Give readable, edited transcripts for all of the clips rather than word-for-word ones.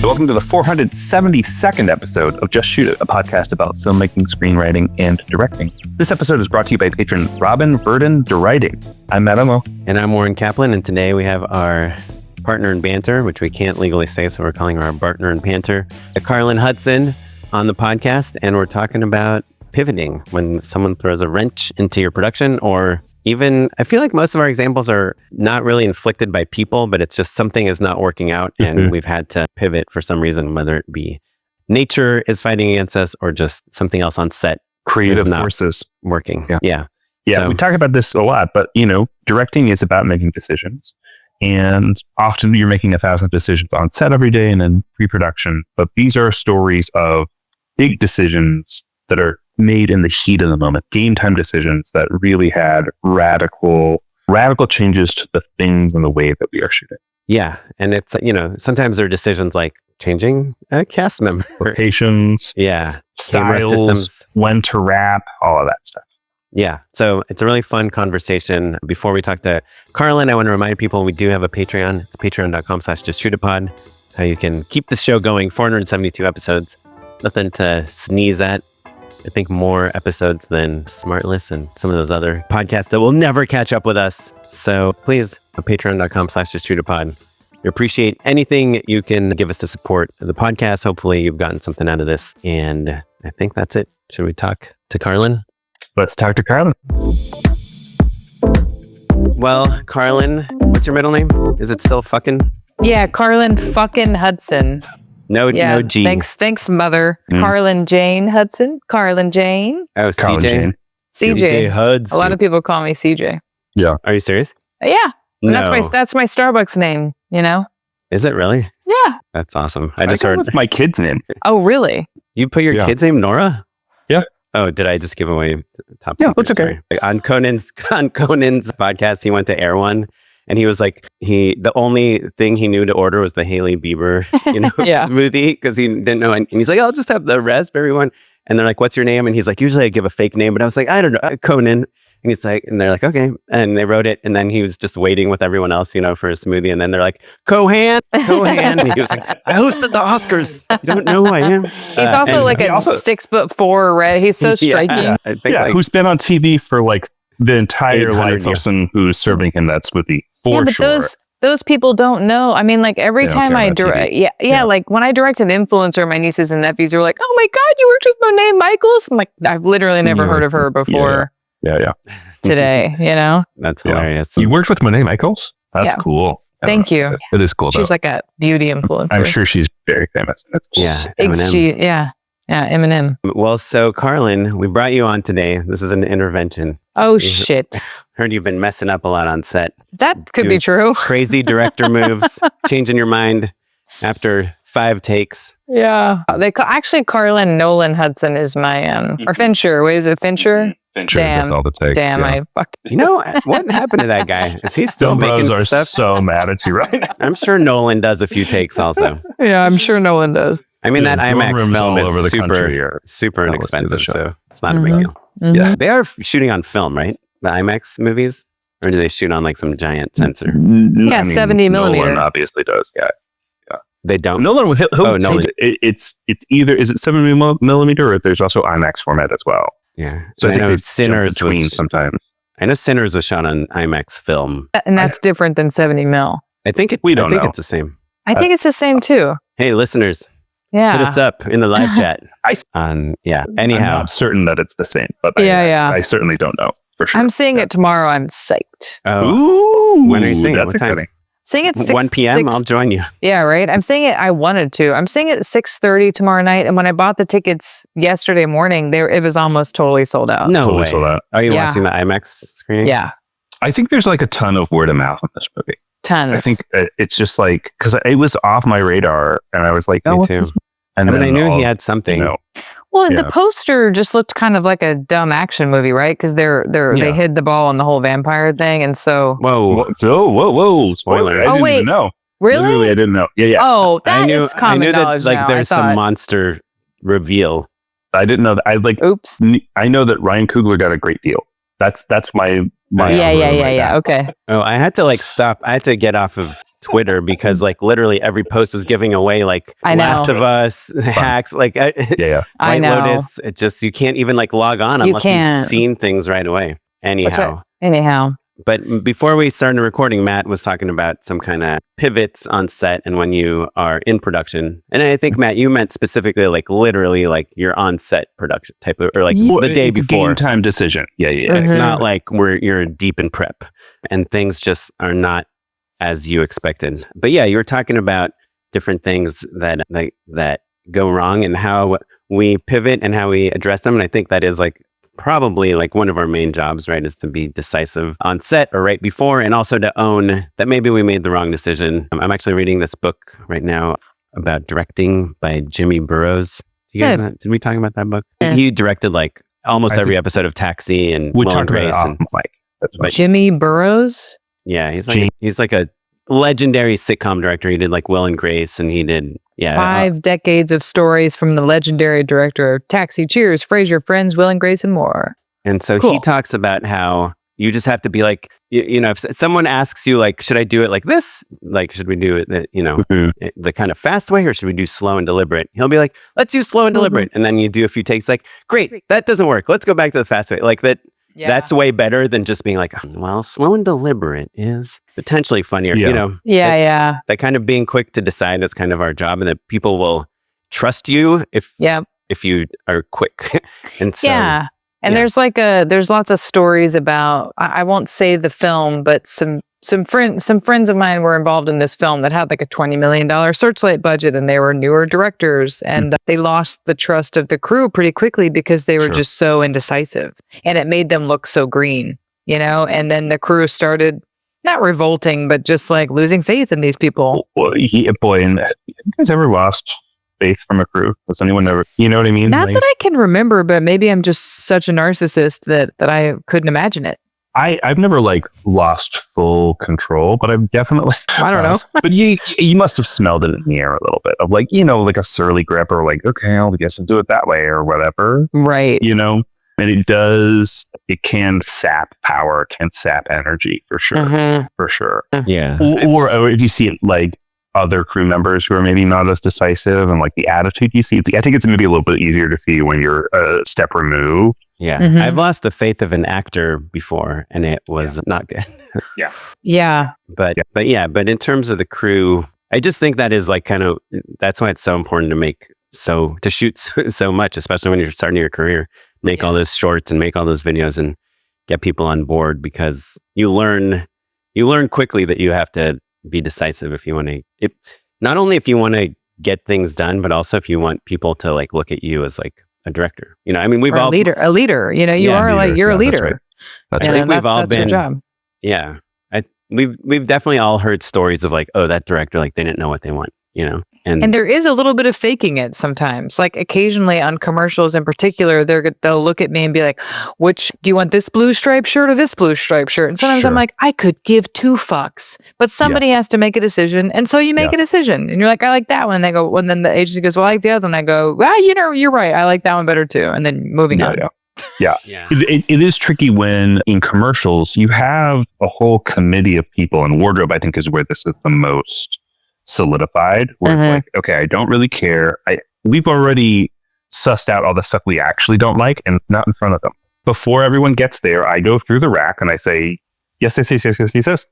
Welcome to the 472nd episode of Just Shoot It, a podcast about filmmaking, screenwriting, and directing. This episode is brought to you by patron Robin Verdon DeWriting. I'm Matt Omo. And I'm Oren Kaplan, and today we have our partner in banter, which we can't legally say, so we're calling her our partner in banter, Carlyn Hudson, on the podcast, and we're talking about pivoting when someone throws a wrench into your production, or even, I feel like most of our examples are not really inflicted by people, but it's just something is not working out and we've had to pivot for some reason, whether it be nature is fighting against us or just something else on set. Creative forces. Working. Yeah. So, we talk about this a lot, but directing is about making decisions. And often you're making 1,000 decisions on set every day and in pre-production. But these are stories of big decisions that are made in the heat of the moment, game time decisions that really had radical changes to the things and the way that we are shooting. Yeah. And it's, sometimes there are decisions like changing a cast member. Locations. Yeah. Styles, systems. When to wrap, all of that stuff. Yeah. So it's a really fun conversation. Before we talk to Carlyn, I want to remind people we do have a Patreon. It's patreon.com/justshootitpod. How you can keep the show going. 472 episodes. Nothing to sneeze at. I think more episodes than Smartless and some of those other podcasts that will never catch up with us. So please, patreon.com/justshootitpod. We appreciate anything you can give us to support the podcast. Hopefully you've gotten something out of this. And I think that's it. Should we talk to Carlyn? Let's talk to Carlyn. Well, Carlyn, what's your middle name? Is it still fucking? Yeah, Carlyn fucking Hudson. No G. Thanks, mother. Carlyn Jane Hudson. Carlyn Jane. Oh, Carlyn Jane. CJ Hudson. A lot of people call me CJ. Yeah. Are you serious? Yeah. No. That's my Starbucks name, Is it really? Yeah. That's awesome. I just heard with my kid's name. Oh, really? You put your kid's name Nora? Yeah. Oh, did I just give away the top Yeah, secret? that's okay. Sorry. On Conan's podcast, he went to Air One. And he was like, the only thing he knew to order was the Hailey Bieber, smoothie, because he didn't know. And he's like, I'll just have the raspberry one. And they're like, what's your name? And he's like, usually I give a fake name. But I was like, I don't know, Conan. And he's like, and they're like, okay. And they wrote it. And then he was just waiting with everyone else, for a smoothie. And then they're like, Cohan. And he was like, I hosted the Oscars. You don't know who I am. He's also like 6'4" red. He's so striking. I think who's been on TV for like the entire life of years. someone who's serving him that smoothie. For but sure. those people don't know. I mean, like every time I direct, like when I direct an influencer, my nieces and nephews are like, "Oh my God, you worked with Monet Michaels!" I'm like, I've literally never heard of her before. Yeah. Today, That's hilarious. You worked with Monet Michaels? That's cool. Thank you. It is cool. She's like a beauty influencer. I'm sure she's very famous. That's cool. Yeah. Eminem. Well, so Carlyn, we brought you on today. This is an intervention. Oh shit! Heard you've been messing up a lot on set. That could be true. Crazy director moves, changing your mind after 5 takes. Yeah, actually Carlyn Nolan Hudson is my or Fincher. Wait, is it Fincher? Fincher. Damn, all the takes. I fucked. What happened to that guy? Is he still making are stuff? So mad at you right now. I'm sure Nolan does a few takes also. Yeah, I'm sure Nolan does. I mean, that IMAX film is super all inexpensive, so it's not a big deal. Mm-hmm. Yeah. They are shooting on film, right? The IMAX movies? Or do they shoot on like some giant sensor? Yeah, 70 millimeter. Nolan obviously does, yeah. They don't? Nolan, Nolan. It's either, is it 70 millimeter or there's also IMAX format as well? Yeah. So I think know they Sinners between sometimes. I know Sinners was shot on IMAX film. And that's different than 70 mil. I think We don't know. it's the same. I think it's the same too. Hey, listeners, Yeah. hit us up in the live chat. Anyhow. I'm not certain that it's the same, but I certainly don't know for sure. I'm seeing it tomorrow. I'm psyched. Oh. Ooh, When are you seeing it? that's What time? exciting. Seeing it 1 p.m. I'll join you. Yeah, right. I'm seeing it. I wanted to. I'm seeing it at 6:30 tomorrow night. And when I bought the tickets yesterday morning, it was almost totally sold out. No Totally way. sold out. Are you watching the IMAX screening? Yeah, I think there's like a ton of word of mouth on this movie. tons. I think it's just like, because it was off my radar and I was like, Me what's too. this? And I knew he had something. Well, the poster just looked kind of like a dumb action movie, right? Because they hid the ball on the whole vampire thing, and so Whoa. Spoiler. I didn't wait. even know. Really? Literally, I didn't know. Yeah. Oh, that is common knowledge that, like, now, there's some monster reveal. I didn't know that. Oops. I know that Ryan Coogler got a great deal. That's my Yeah. Okay. Oh, I had to stop. I had to get off of Twitter because like literally every post was giving away like Last of Us hacks, like yeah. White Lotus. It just, you can't even like log on unless you've seen things right away. Anyhow. But before we started recording, Matt was talking about some kind of pivots on set and when you are in production. And I think, Matt, you meant specifically like literally like you're on set production type of, or like the day before. Game time decision. Yeah. It's not like you're deep in prep and things just are not as you expected. But yeah, you were talking about different things that go wrong and how we pivot and how we address them. And I think that is like probably like one of our main jobs, right, is to be decisive on set or right before, and also to own that maybe we made the wrong decision. I'm actually reading this book right now about directing by Jimmy Burrows. Did we talk about that book? Yeah. He directed like almost every episode of Taxi and Will and Grace. Jimmy Burrows? Yeah, he's like a legendary sitcom director. He did like Will and Grace, and he did 5 decades of stories from the legendary director of Taxi, Cheers, Frasier, Friends, Will and Grace, and more. And so he talks about how you just have to be like, you know, if someone asks you like, should I do it like this? Like, should we do it, the kind of fast way, or should we do slow and deliberate? He'll be like, let's do slow and deliberate. And then you do a few takes like, great, that doesn't work. Let's go back to the fast way. Like that. Yeah. That's way better than just being like, well, slow and deliberate is potentially funnier, you know? Yeah. That kind of being quick to decide is kind of our job, and that people will trust you if you are quick. And so, and there's lots of stories about, I won't say the film, but some friends of mine were involved in this film that had like a $20 million Searchlight budget, and they were newer directors, and they lost the trust of the crew pretty quickly because they were just so indecisive, and it made them look so green, you know? And then the crew started not revolting, but just like losing faith in these people. And have you guys ever lost faith from a crew? Has anyone ever, you know what I mean? Not that I can remember, but maybe I'm just such a narcissist that I couldn't imagine it. I've never like lost full control, but I've definitely, I don't know. But you must have smelled it in the air a little bit of like, you know, like a surly gripper, like, okay, I guess I'll do it that way or whatever. Right. You know, and it can sap power, can sap energy for sure. For sure. Yeah. Or if you see it like other crew members who are maybe not as decisive and like the attitude you see, I think it's maybe a little bit easier to see when you're a step removed. Yeah. I've lost the faith of an actor before, and it was not good. But in terms of the crew, I just think that is like kind of, that's why it's so important to shoot so much, especially when you're starting your career, make all those shorts and make all those videos and get people on board, because you learn quickly that you have to be decisive if you want to, not only if you want to get things done, but also if you want people to like look at you as like a director. You know, I mean, a leader, you know, you're a leader. That's right. I think we've all been, your job. Yeah. We've definitely all heard stories of like, oh, that director, like they didn't know what they want, you know? And there is a little bit of faking it sometimes. Like occasionally on commercials in particular, they'll look at me and be like, do you want this blue striped shirt or this blue striped shirt? And sometimes I'm like, I could give 2 fucks, but somebody has to make a decision. And so you make a decision and you're like, I like that one. And they go, and then the agency goes, well, I like the other one. I go, well, you know, you're right. I like that one better too. And then moving on. Yeah. It is tricky when in commercials you have a whole committee of people, and wardrobe, I think, is where this is the most solidified, where it's like, okay, I don't really care. We've already sussed out all the stuff we actually don't like, and it's not in front of them. Before everyone gets there, I go through the rack and I say, yes,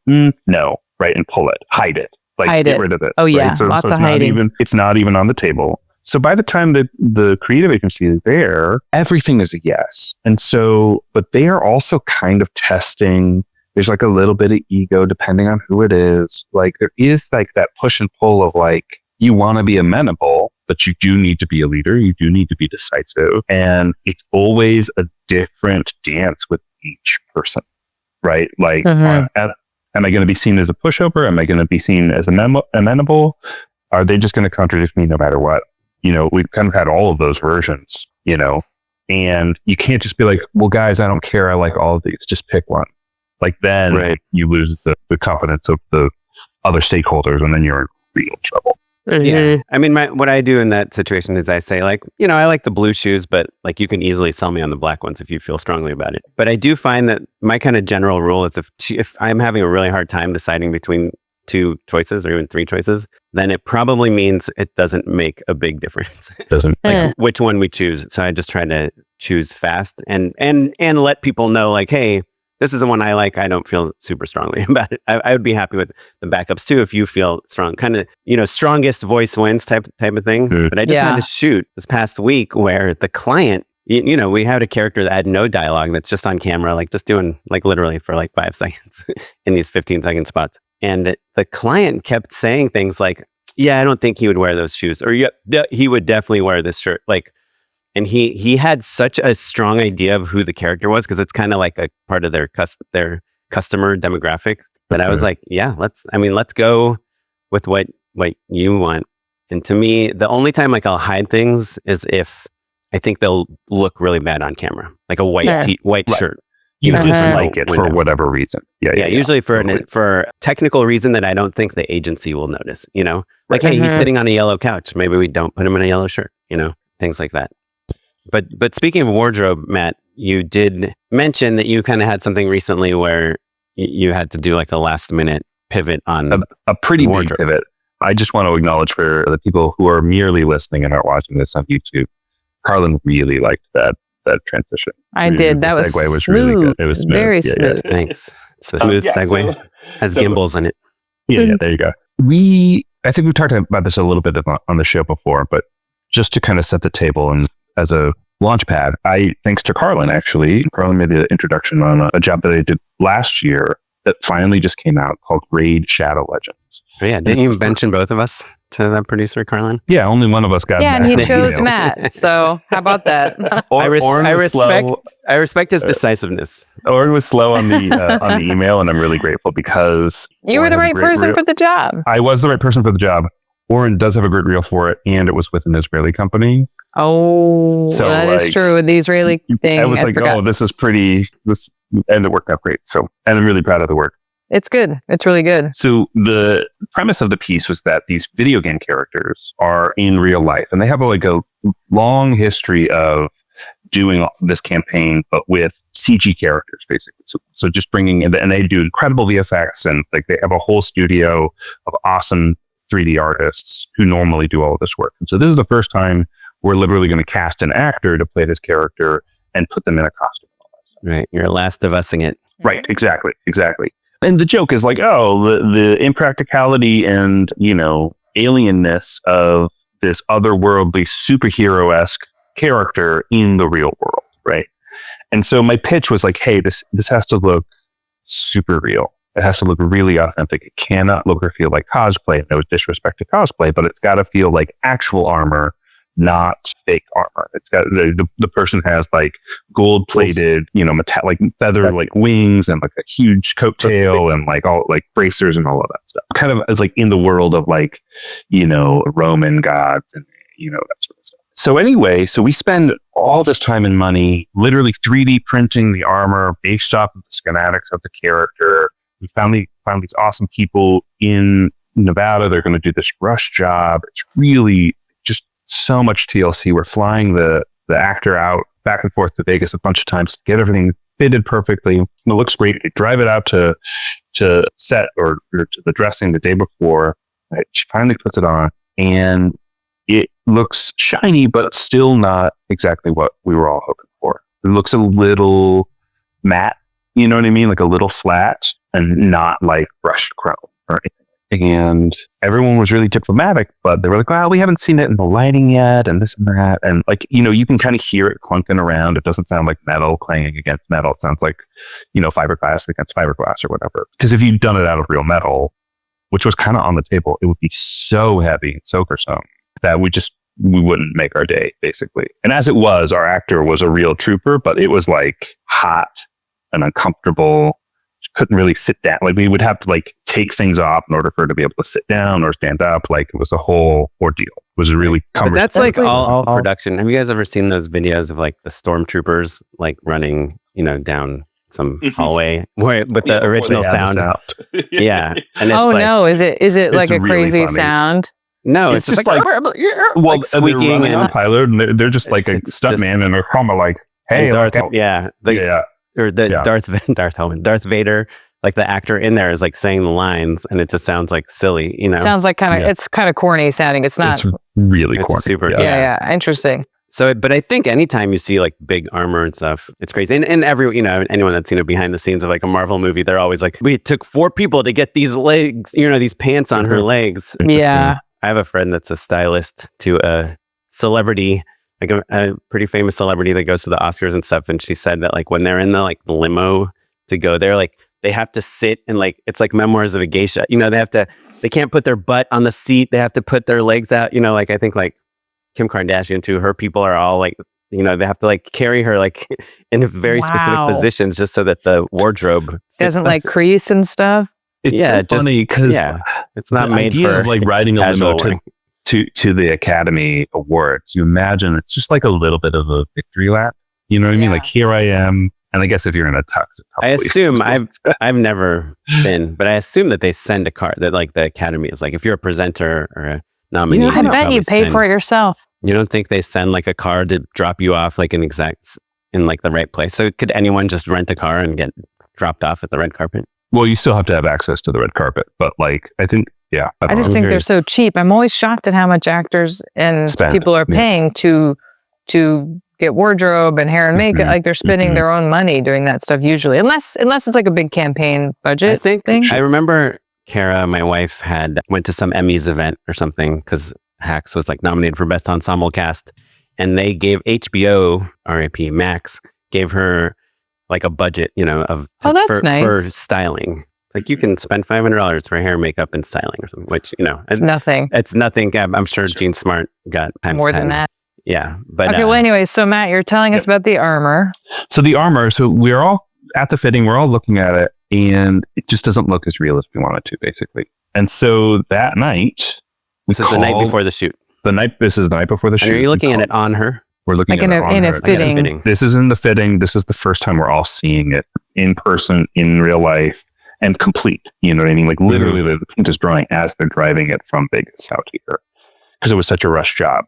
no, right, and pull it, hide it, like get rid of this. Oh yeah, right? So lots of it's hiding. It's not even on the table. So by the time the creative agency is there, everything is a yes. And so, but they are also kind of testing. There's like a little bit of ego depending on who it is. Like there is like that push and pull of like, you want to be amenable, but you do need to be a leader. You do need to be decisive. And it's always a different dance with each person, right? Like, am I going to be seen as a pushover? Am I going to be seen as amenable? Are they just going to contradict me no matter what? You know, we've kind of had all of those versions, you know, and you can't just be like, well, guys, I don't care. I like all of these. Just pick one. Like then you lose the confidence of the other stakeholders, and then you're in real trouble. Yeah. I mean, what I do in that situation is I say like, you know, I like the blue shoes, but like you can easily sell me on the black ones if you feel strongly about it. But I do find that my kind of general rule is if I'm having a really hard time deciding between 2 choices or even 3 choices, then it probably means it doesn't make a big difference. Doesn't like which one we choose. So I just try to choose fast and let people know like, hey, this is the one I like. I don't feel super strongly about it. I would be happy with the backups too if you feel strong. Kind of, strongest voice wins type of thing. But I just had to shoot this past week where the client, we had a character that had no dialogue that's just on camera, like just doing like literally for like 5 seconds in these 15-second spots. And the client kept saying things like, yeah, I don't think he would wear those shoes, or yeah, he would definitely wear this shirt. Like, and he had such a strong idea of who the character was, because it's kind of like a part of their customer demographic. But I was like, yeah, let's go with what you want. And to me, the only time like I'll hide things is if I think they'll look really bad on camera, like a white shirt. You dislike it for whatever reason. Yeah. Usually for a technical reason that I don't think the agency will notice. Like, hey, he's sitting on a yellow couch. Maybe we don't put him in a yellow shirt. Things like that. But speaking of wardrobe, Matt, you did mention that you kind of had something recently where you had to do like a last minute pivot on a pretty wardrobe. Big pivot. I just want to acknowledge for the people who are merely listening and aren't watching this on YouTube, Carlyn really liked that transition. I did. That was segue was smooth. really good. It was smooth. Very smooth. Thanks. It's a smooth segue. Has gimbals in it. Yeah, there you go. I think we talked about this a little bit on the show before, but just to kind of set the table and as a launch pad, thanks to Carlyn, actually, Carlyn made the introduction on a job that I did last year that finally just came out called Raid Shadow Legends. Oh, yeah. Didn't you mention both of us to that producer, Carlyn? Yeah, only one of us got and he chose Matt. So how about that? I respect his decisiveness. Oren was slow on the email, and I'm really grateful because you were the right person for the job. I was the right person for the job. Oren does have a great reel for it, and it was with an Israeli company. Oh, so that is true. The Israeli thing. I was like, this is pretty. And it worked out great. So, and I'm really proud of the work. It's good. It's really good. So the premise of the piece was that these video game characters are in real life, and they have like a long history of doing this campaign, but with CG characters, basically. So just bringing in, and they do incredible VFX, and like they have a whole studio of awesome 3D artists who normally do all of this work. And so this is the first time we're literally going to cast an actor to play this character and put them in a costume. Right. You're Last of Us-ing it. Right. Exactly. And the joke is like, the impracticality and, alienness of this otherworldly superhero-esque character in the real world. Right. And so my pitch was like, hey, this has to look super real. It has to look really authentic. It cannot look or feel like cosplay. No disrespect to cosplay, but it's got to feel like actual armor, not fake armor. It's got the person has like gold plated, metallic feather like wings and like a huge coattail and like all like bracers and all of that stuff. Kind of it's like in the world of like, Roman gods and that sort of stuff. So anyway, we spend all this time and money literally 3D printing the armor based off of the schematics of the character. We found these awesome people in Nevada. They're going to do this rush job. It's really just so much TLC. We're flying the actor out back and forth to Vegas a bunch of times to get everything fitted perfectly. It looks great. We drive it out to set or to the dressing the day before. Right? She finally puts it on, and it looks shiny, but still not exactly what we were all hoping for. It looks a little matte, you know what I mean? Like a little flat and not like brushed chrome or anything. And everyone was really diplomatic, but they were like, well, we haven't seen it in the lighting yet and this and that. And like, you can kind of hear it clunking around. It doesn't sound like metal clanging against metal. It sounds like, fiberglass against fiberglass or whatever. Because if you'd done it out of real metal, which was kind of on the table, it would be so heavy and so gruesome that we wouldn't make our day, basically. And as it was, our actor was a real trooper, but it was like hot and uncomfortable. Couldn't really sit down. Like we would have to like take things off in order for her to be able to sit down or stand up. Like it was a whole ordeal. It was a really cumbersome. But that's like all production. Have you guys ever seen those videos of like the stormtroopers like running, down some hallway with the original sound? Yeah. And it's is it like a really crazy funny. sound? No, it's just like well, squeaking they're running and on pilot, and they're just like a stuntman and a chroma like, hey, Darth, Darth Vader like the actor in there is like saying the lines, and it just sounds like silly, you know. Sounds like it's kind of corny sounding. It's not. It's really corny. Super. Yeah. Interesting. So, but I think anytime you see like big armor and stuff, it's crazy. And every, you know, anyone that's seen it behind the scenes of like a Marvel movie, they're always like, we took 4 people to get these legs, you know, these pants on her legs. Yeah. I have a friend that's a stylist to a celebrity, like a pretty famous celebrity that goes to the Oscars and stuff. And she said that like when they're in the like limo to go there, like they have to sit and like, it's like Memoirs of a Geisha, you know, they can't put their butt on the seat. They have to put their legs out, you know, like I think like Kim Kardashian too, her people are all like, you know, they have to like carry her like in very specific positions just so that the wardrobe doesn't like crease and stuff. It's so funny because it's not made idea for of like riding a limo to the Academy Awards. You imagine it's just like a little bit of a victory lap. You know what I mean? Like here I am, and I guess if you're in a tux, I assume I've never been, but I assume that they send a card that like the Academy is like if you're a presenter or a nominee. I bet you pay for it yourself. You don't think they send like a car to drop you off like in like the right place? So could anyone just rent a car and get dropped off at the red carpet? Well, you still have to have access to the red carpet, but like I think, I just think they're so cheap. I'm always shocked at how much actors and people are paying to get wardrobe and hair and makeup. Like they're spending their own money doing that stuff usually, unless it's like a big campaign budget thing. I remember Kara, my wife, went to some Emmys event or something because Hacks was like nominated for Best Ensemble Cast, and they gave HBO, RIP Max, gave her like a budget, you know, nice. for styling. Like you can spend $500 for hair, makeup, and styling or something, which, you know, it's nothing. It's nothing. I'm sure Jean Smart got times more 10. than that. Yeah. But okay. Well, anyway, so Matt, you're telling us about the armor. So the armor. So we're all at the fitting. We're all looking at it, and it just doesn't look as real as we want it to, basically. And so that night, this is the night before the shoot. This is the night before the shoot. Are you looking at it on her? We're looking at it on her. Fitting. This is in the fitting. This is the first time we're all seeing it in person, in real life, and complete. You know what I mean? Like literally, the paint is drying as they're driving it from Vegas out here because it was such a rush job.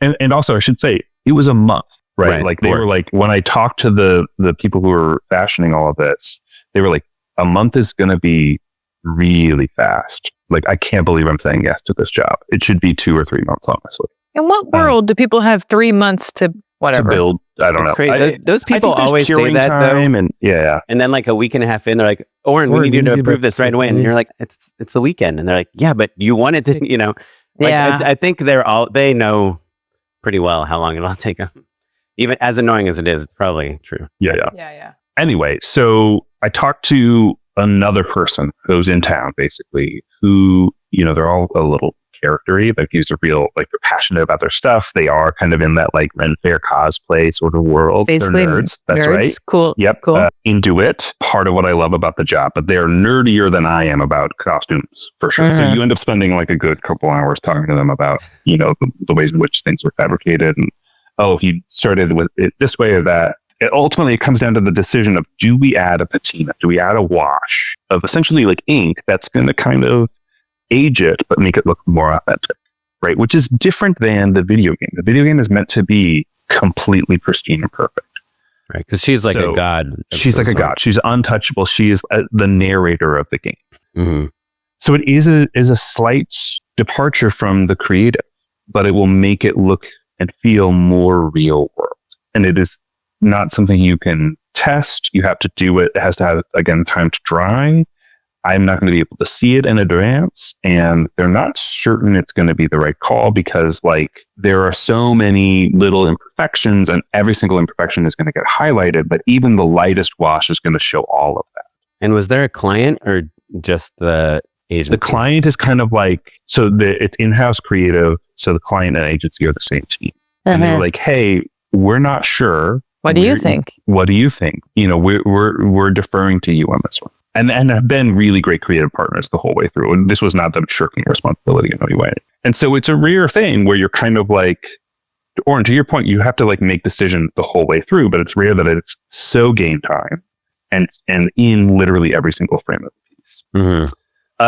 And also, I should say, it was a month, right? Like they were like, when I talked to the people who were fashioning all of this, they were like, a month is going to be really fast. Like, I can't believe I'm saying yes to this job. It should be 2 or 3 months, honestly. In what world do people have 3 months to whatever? To build, I don't know. Crazy. Those people always say that though. And then like a week and a half in, they're like, Oren, we need you to approve this right away. And you're like, it's the weekend. And they're like, yeah, but you wanted to, you know. Like, I think they know pretty well how long it'll take them. Even as annoying as it is, it's probably true. Yeah. Anyway, so I talked to another person who's in town, basically, who, you know, they're all a little charactery, but he's a real, like, they're passionate about their stuff. They are kind of in that, like, Ren Fair cosplay sort of world. Basically, they're nerds. That's right. Cool. Yep. Cool. Into it. Part of what I love about the job, but they're nerdier than I am about costumes, for sure. So you end up spending, like, a good couple hours talking to them about, you know, the ways in which things were fabricated. And, if you started with it this way or that. Ultimately, it comes down to the decision of, do we add a patina? Do we add a wash of essentially like ink that's going to kind of age it, but make it look more authentic, right? Which is different than the video game. The video game is meant to be completely pristine and perfect. Right, because she's like a god. She's like a god. She's untouchable. She is the narrator of the game. Mm-hmm. So it is a slight departure from the creative, but it will make it look and feel more real world. And it is not something you can test. You have to do it. It has to have, again, time to dry. I'm not going to be able to see it in advance, and they're not certain it's going to be the right call because, like, there are so many little imperfections, and every single imperfection is going to get highlighted, but even the lightest wash is going to show all of that. And was there a client or just the agency? The client is kind of like, it's in-house creative, so the client and agency are the same team. And they're like, hey, we're not sure. What do you think? What do you think? You know, we're deferring to you on this one. And have been really great creative partners the whole way through. And this was not them shirking responsibility in any way. And so it's a rare thing where you're kind of like, Oren, to your point, you have to like make decisions the whole way through, but it's rare that it's so game time and in literally every single frame of the piece. Mm-hmm.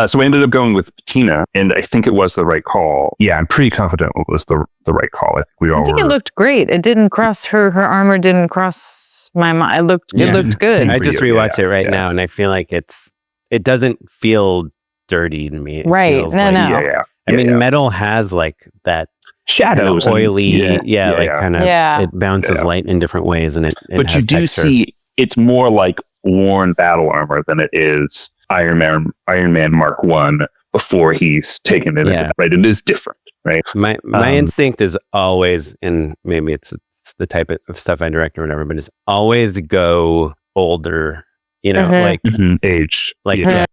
So we ended up going with patina, and I think it was the right call. Yeah, I'm pretty confident it was the right call. I think it looked great. It didn't cross her armor didn't cross my mind. It looked good. I just rewatched it right now, and I feel like it's it doesn't feel dirty to me. It Right. feels No, like- no. Yeah. I mean, metal has like that Shadows, kind of oily, and- kind of. Yeah. It bounces Yeah. light in different ways, and it But you has do texture. see it's more like worn battle armor than it is Iron Man Mark 1 before he's taken it. Yeah. Right. It is different. Right. My instinct is always, and maybe it's the type of stuff I direct or whatever, but it's always go older. Like Age. Like, Yeah.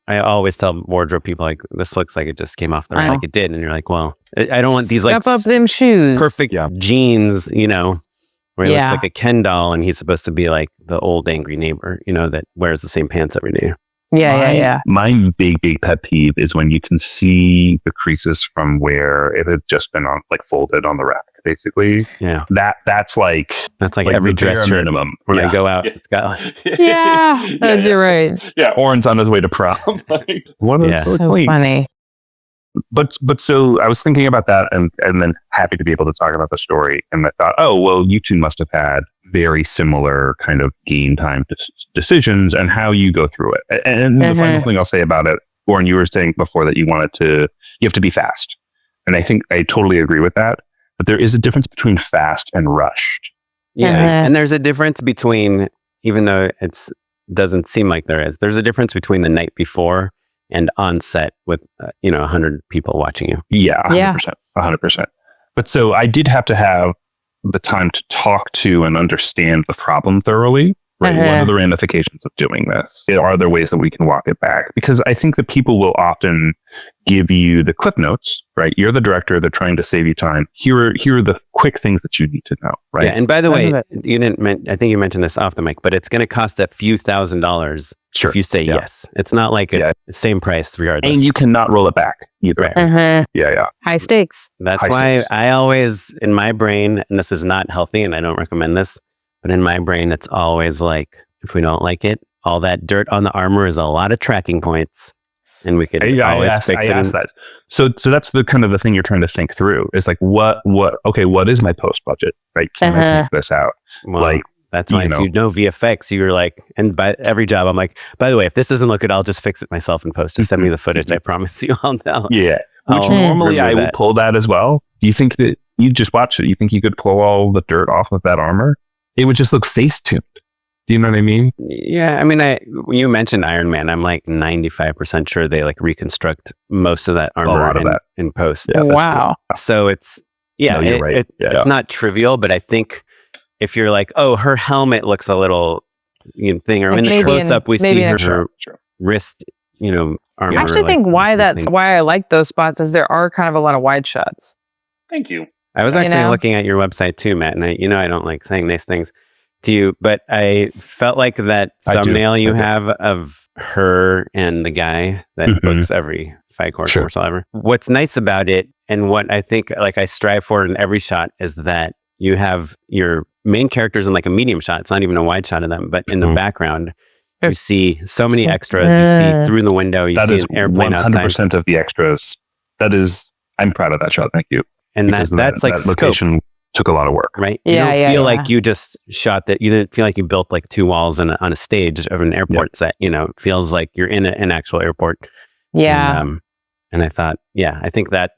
I always tell wardrobe people, like, this looks like it just came off the rack, Wow. like it did. And you're like, well, I don't want these like Step up them shoes. perfect jeans, where he Yeah. looks like a Ken doll and he's supposed to be like the old angry neighbor, that wears the same pants every day. Yeah. My big pet peeve is when you can see the creases from where it had just been folded on the rack, basically. Yeah. That's like every the dress bare shirt minimum. when Yeah. I go out. It's got like, Yeah. You're right. Yeah, Oren's on his way to prom. What Yeah. So funny. But so I was thinking about that and then happy to be able to talk about the story. And I thought, oh, well, you two must have had very similar kind of game time decisions and how you go through it. And the final thing I'll say about it, Oren, you were saying before that you have to be fast. And I think I totally agree with that. But there is a difference between fast and rushed. yeah. And there's a difference between, even though it doesn't seem like there's a difference between the night before and on set with 100 people watching you. Yeah, 100%. But so I did have to have the time to talk to and understand the problem thoroughly. Right. What are the ramifications of doing this? Are there ways that we can walk it back? Because I think that people will often give you the clip notes, right? You're the director. They're trying to save you time. Here are the quick things that you need to know, right? Yeah. And by the way, I think you mentioned this off the mic, but it's going to cost a few $1,000s Sure. if you say yes. It's not like it's the same price regardless. And you cannot roll it back either. Right. Yeah. High stakes. That's High why stakes. I always, in my brain, and this is not healthy and I don't recommend this, but in my brain, it's always like, if we don't like it, all that dirt on the armor is a lot of tracking points. And we could always fix it. I asked that. So that's the kind of the thing you're trying to think through is like, what is my post budget? Right. Can I think this out? Well, that's why if you know VFX, you're like, and by every job, I'm like, by the way, if this doesn't look good, I'll just fix it myself in post. Just send me the footage. I promise you I'll know. Yeah. Which normally I would pull that as well. Do you think that you just watch it? You think you could pull all the dirt off of that armor? It would just look face tuned. Do you know what I mean? Yeah. I mean, when you mentioned Iron Man, I'm like 95% sure they like reconstruct most of that armor in post. Yeah, wow. Cool. So it's, No, you're right. It's not trivial, but I think if you're like, oh, her helmet looks a little thing, or in the close up, we see her wrist, armor. I actually think why I like those spots is there are kind of a lot of wide shots. Thank you. I was actually looking at your website too, Matt, and I don't like saying nice things to you, but I felt like that thumbnail you have of her and the guy that books every fight court commercial ever. What's nice about it, and what I think like I strive for in every shot, is that you have your main characters in like a medium shot. It's not even a wide shot of them, but in the background, you see so many extras. You see through the window. You see an airplane outside. 100% of the extras. I'm proud of that shot. Thank you. And that's like that location took a lot of work, right? You don't feel like you just shot that. You didn't feel like you built like two walls on a stage of an airport set. It feels like you're in an actual airport. Yeah. And I thought, I think that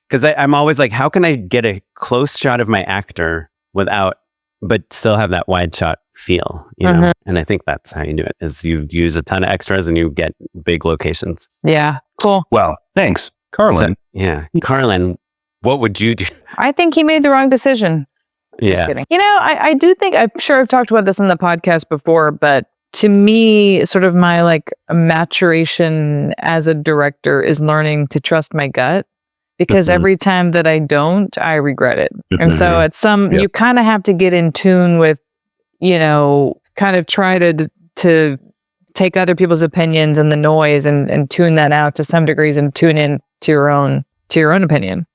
because I'm always like, how can I get a close shot of my actor but still have that wide shot feel, know? And I think that's how you do it, is you use a ton of extras and you get big locations. Yeah. Cool. Well, thanks, Carlyn. Carlyn, what would you do? I think he made the wrong decision. Just kidding. I do think, I'm sure I've talked about this in the podcast before, but to me, sort of my like maturation as a director is learning to trust my gut, because every time that I don't, I regret it. And so at you kind of have to get in tune with, kind of try to take other people's opinions and the noise and tune that out to some degrees and tune in to your own opinion,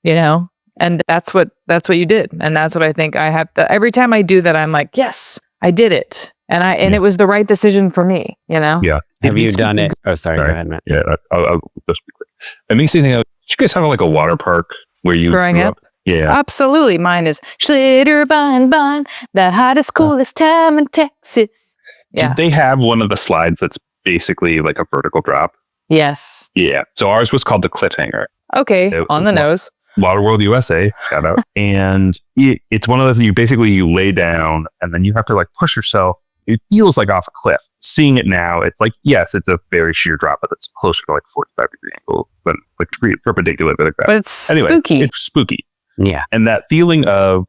and that's what you did. And that's what I think I have to, every time I do that, I'm like, yes, I did it. And it was the right decision for me, Yeah. Have you done it? Oh, sorry. Go ahead, Matt. Yeah. I'll just be quick. It makes me think of, did you guys have like a water park where you growing grew up? Yeah. Absolutely. Mine is Schlitterbahn, the hottest, coolest town in Texas. Yeah. Did they have one of the slides that's basically like a vertical drop. Yes. Yeah. So ours was called the clit hanger. Okay. On the nose. Waterworld USA, shout out. And it's one of those, you lay down and then you have to like push yourself. It feels like off a cliff. Seeing it now, it's like, yes, it's a very sheer drop, but it's closer to like 45-degree angle, but like perpendicular like that. But it's spooky. It's spooky. Yeah. And that feeling of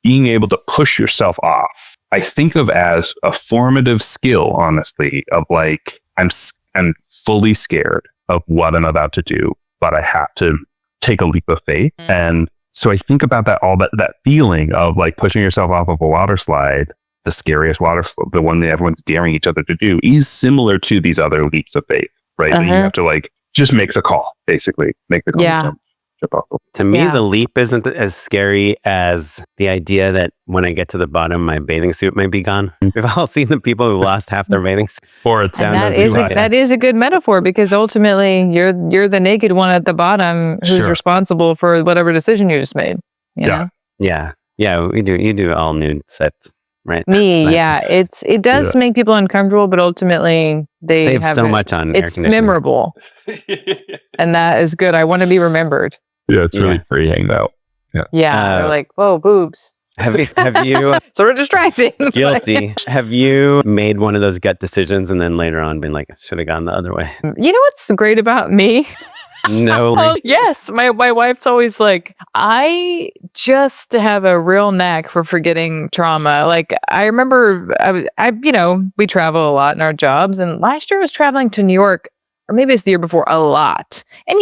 being able to push yourself off, I think of as a formative skill, honestly, of like, I'm fully scared of what I'm about to do, but I have to take a leap of faith. And so I think about that feeling of like pushing yourself off of a water slide, the scariest water slide, the one that everyone's daring each other to do, is similar to these other leaps of faith, right? That you have to like, just makes a call, basically. Make the call. Yeah. To me, the leap isn't as scary as the idea that when I get to the bottom, my bathing suit might be gone. We've all seen the people who lost half their bathing suit. Or it's that is a good metaphor, because ultimately you're the naked one at the bottom who's responsible for whatever decision you just made. You know? Yeah. We do. You do all nude sets, right? It does make people uncomfortable, but ultimately they save so much on air conditioning. It's memorable, and that is good. I want to be remembered. Yeah, it's really freeing though. Yeah, they're like, whoa, boobs. Have you sort of distracting? Guilty. Have you made one of those gut decisions and then later on been like, should have gone the other way? You know what's great about me? No. Yes, my wife's always like, I just have a real knack for forgetting trauma. Like I remember, we travel a lot in our jobs, and last year I was traveling to New York, or maybe it's the year before, a lot, and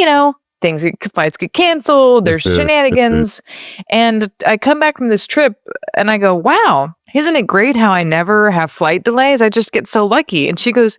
flights get canceled, there's shenanigans. And I come back from this trip and I go, wow, isn't it great how I never have flight delays? I just get so lucky. And she goes,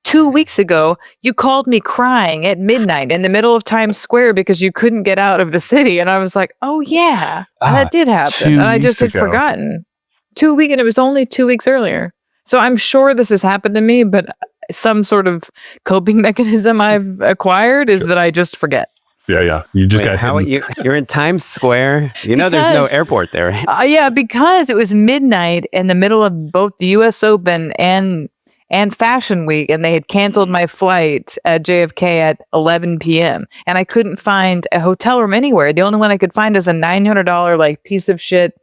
2 weeks ago, you called me crying at midnight in the middle of Times Square because you couldn't get out of the city. And I was like, oh yeah, that did happen. And I just had forgotten. 2 weeks, and it was only 2 weeks earlier. So I'm sure this has happened to me, but some sort of coping mechanism I've acquired is that I just forget. Yeah. You just got you're in Times Square. There's no airport there, right? Because it was midnight in the middle of both the US Open and Fashion Week, and they had canceled my flight at JFK at 11 p.m. and I couldn't find a hotel room anywhere. The only one I could find is a $900 like piece of shit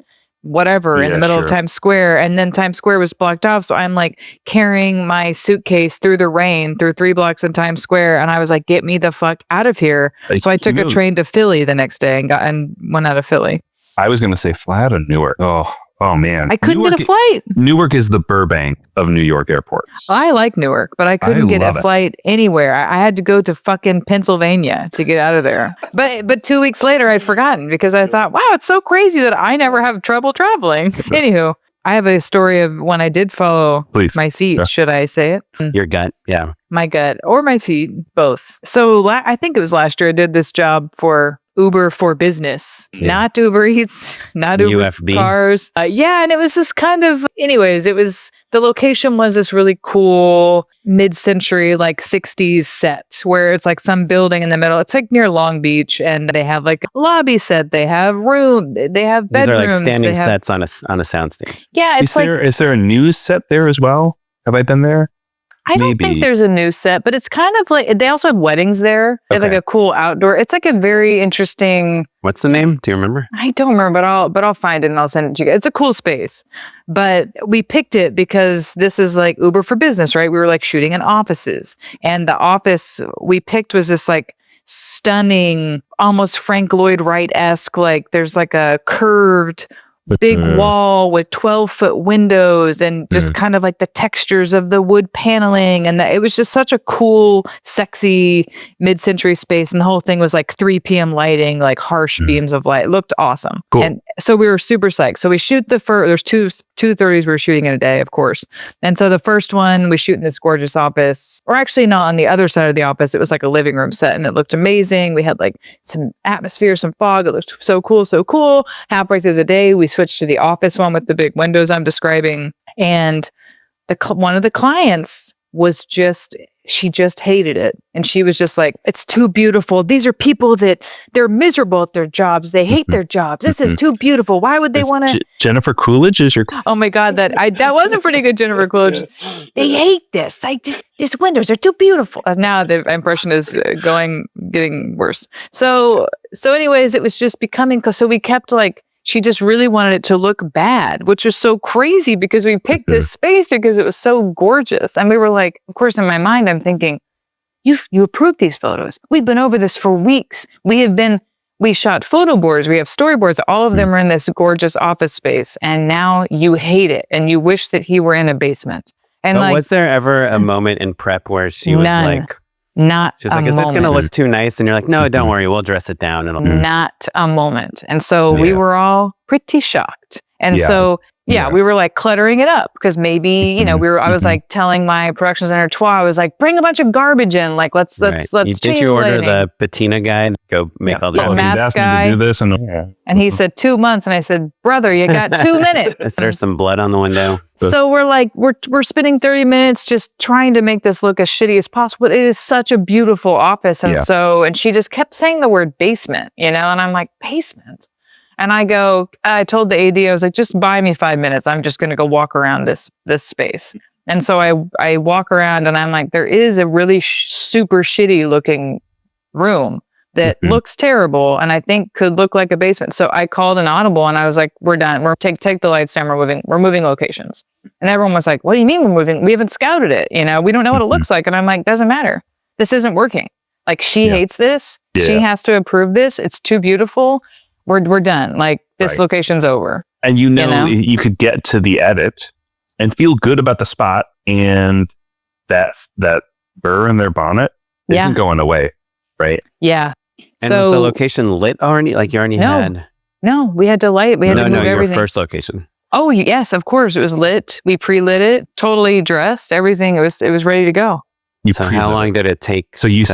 whatever in the middle of Times Square, and then Times Square was blocked off, so I'm like carrying my suitcase through the rain through 3 blocks in Times Square, and I was like, get me the fuck out of here. So I took a train to Philly the next day and went out of Philly. I was gonna say fly out of Newark. Oh man, I couldn't get a flight. Newark is the Burbank of New York airports. I like Newark, but I couldn't get a flight anywhere. I had to go to fucking Pennsylvania to get out of there. But 2 weeks later, I'd forgotten because I thought, wow, it's so crazy that I never have trouble traveling. Anywho, I have a story of when I did follow my feet. Yeah. Should I say it? Your gut, yeah. My gut or my feet, both. So I think it was last year I did this job for Uber for Business, not Uber Eats, not Uber UFB. Cars. And it was this kind of, the location was this really cool mid-century, like 60s set where it's like some building in the middle. It's like near Long Beach, and they have like a lobby set, they have room, they have bedrooms. These are like standing sets on a soundstage. Yeah, it's is there a news set there as well? Have I been there? I don't think there's a news set, but it's kind of like, they also have weddings there. They have like a cool outdoor. It's like a very interesting. What's the name? Do you remember? I don't remember, but I'll find it and I'll send it to you guys. It's a cool space, but we picked it because this is like Uber for Business, right? We were like shooting in offices, and the office we picked was this like stunning, almost Frank Lloyd Wright-esque, like there's like a curved big wall with 12-foot windows and just kind of like the textures of the wood paneling. And it was just such a cool, sexy mid-century space. And the whole thing was like 3 p.m. lighting, like harsh beams of light. It looked awesome. Cool. And so we were super psyched. So we shoot there's two 30s we were shooting in a day, of course. And so the first one, we shoot in this gorgeous office, or actually not on the other side of the office. It was like a living room set, and it looked amazing. We had like some atmosphere, some fog. It looked so cool. Halfway through the day, we switched to the office one with the big windows I'm describing. And one of the clients was just she just hated it. And she was just like, it's too beautiful. These are people that they're miserable at their jobs. They hate their jobs. This is too beautiful. Why would they want to? Jennifer Coolidge is your. Oh my God, that was a pretty good Jennifer Coolidge. They hate this. These windows are too beautiful. Now the impression is getting worse. So anyways, it was just becoming, so we kept like, she just really wanted it to look bad, which was so crazy because we picked this space because it was so gorgeous. And we were like, of course, in my mind, I'm thinking, you approved these photos. We've been over this for weeks. We shot photo boards. We have storyboards. All of them are in this gorgeous office space. And now you hate it. And you wish that he were in a basement. And but was there ever a moment in prep where she was like, she's like, is this going to look too nice? And you're like, no, don't worry. We'll dress it down. Not a moment. And so we were all pretty shocked. And so, we were like cluttering it up because maybe, I was like telling my production center, I was like, bring a bunch of garbage in. Like, let's change. Did you order the patina guy to go make all the Matt's guy to do this? And he said 2 months. And I said, brother, you got 2 minutes. Is there some blood on the window? So we're like, we're spending 30 minutes just trying to make this look as shitty as possible. It is such a beautiful office. And and she just kept saying the word basement, and I'm like, basement? And I told the AD, I was like, just buy me 5 minutes. I'm just going to go walk around this space. And so I walk around and I'm like, there is a really super shitty looking room that looks terrible and I think could look like a basement. So I called an audible and I was like, we're done. Take the lights down. We're moving locations. And everyone was like, what do you mean we're moving? We haven't scouted it. We don't know what it looks like. And I'm like, doesn't matter. This isn't working. Like she hates this. Yeah. She has to approve this. It's too beautiful. We're done. Like this location's over. And you could get to the edit and feel good about the spot, and that burr in their bonnet isn't going away, right? Yeah. And was the location lit already? Like you already had? No, we had to light. We had to move everything. Your first location. Oh yes, of course. It was lit. We pre-lit it, totally dressed, everything. It was ready to go. So how long did it take? So you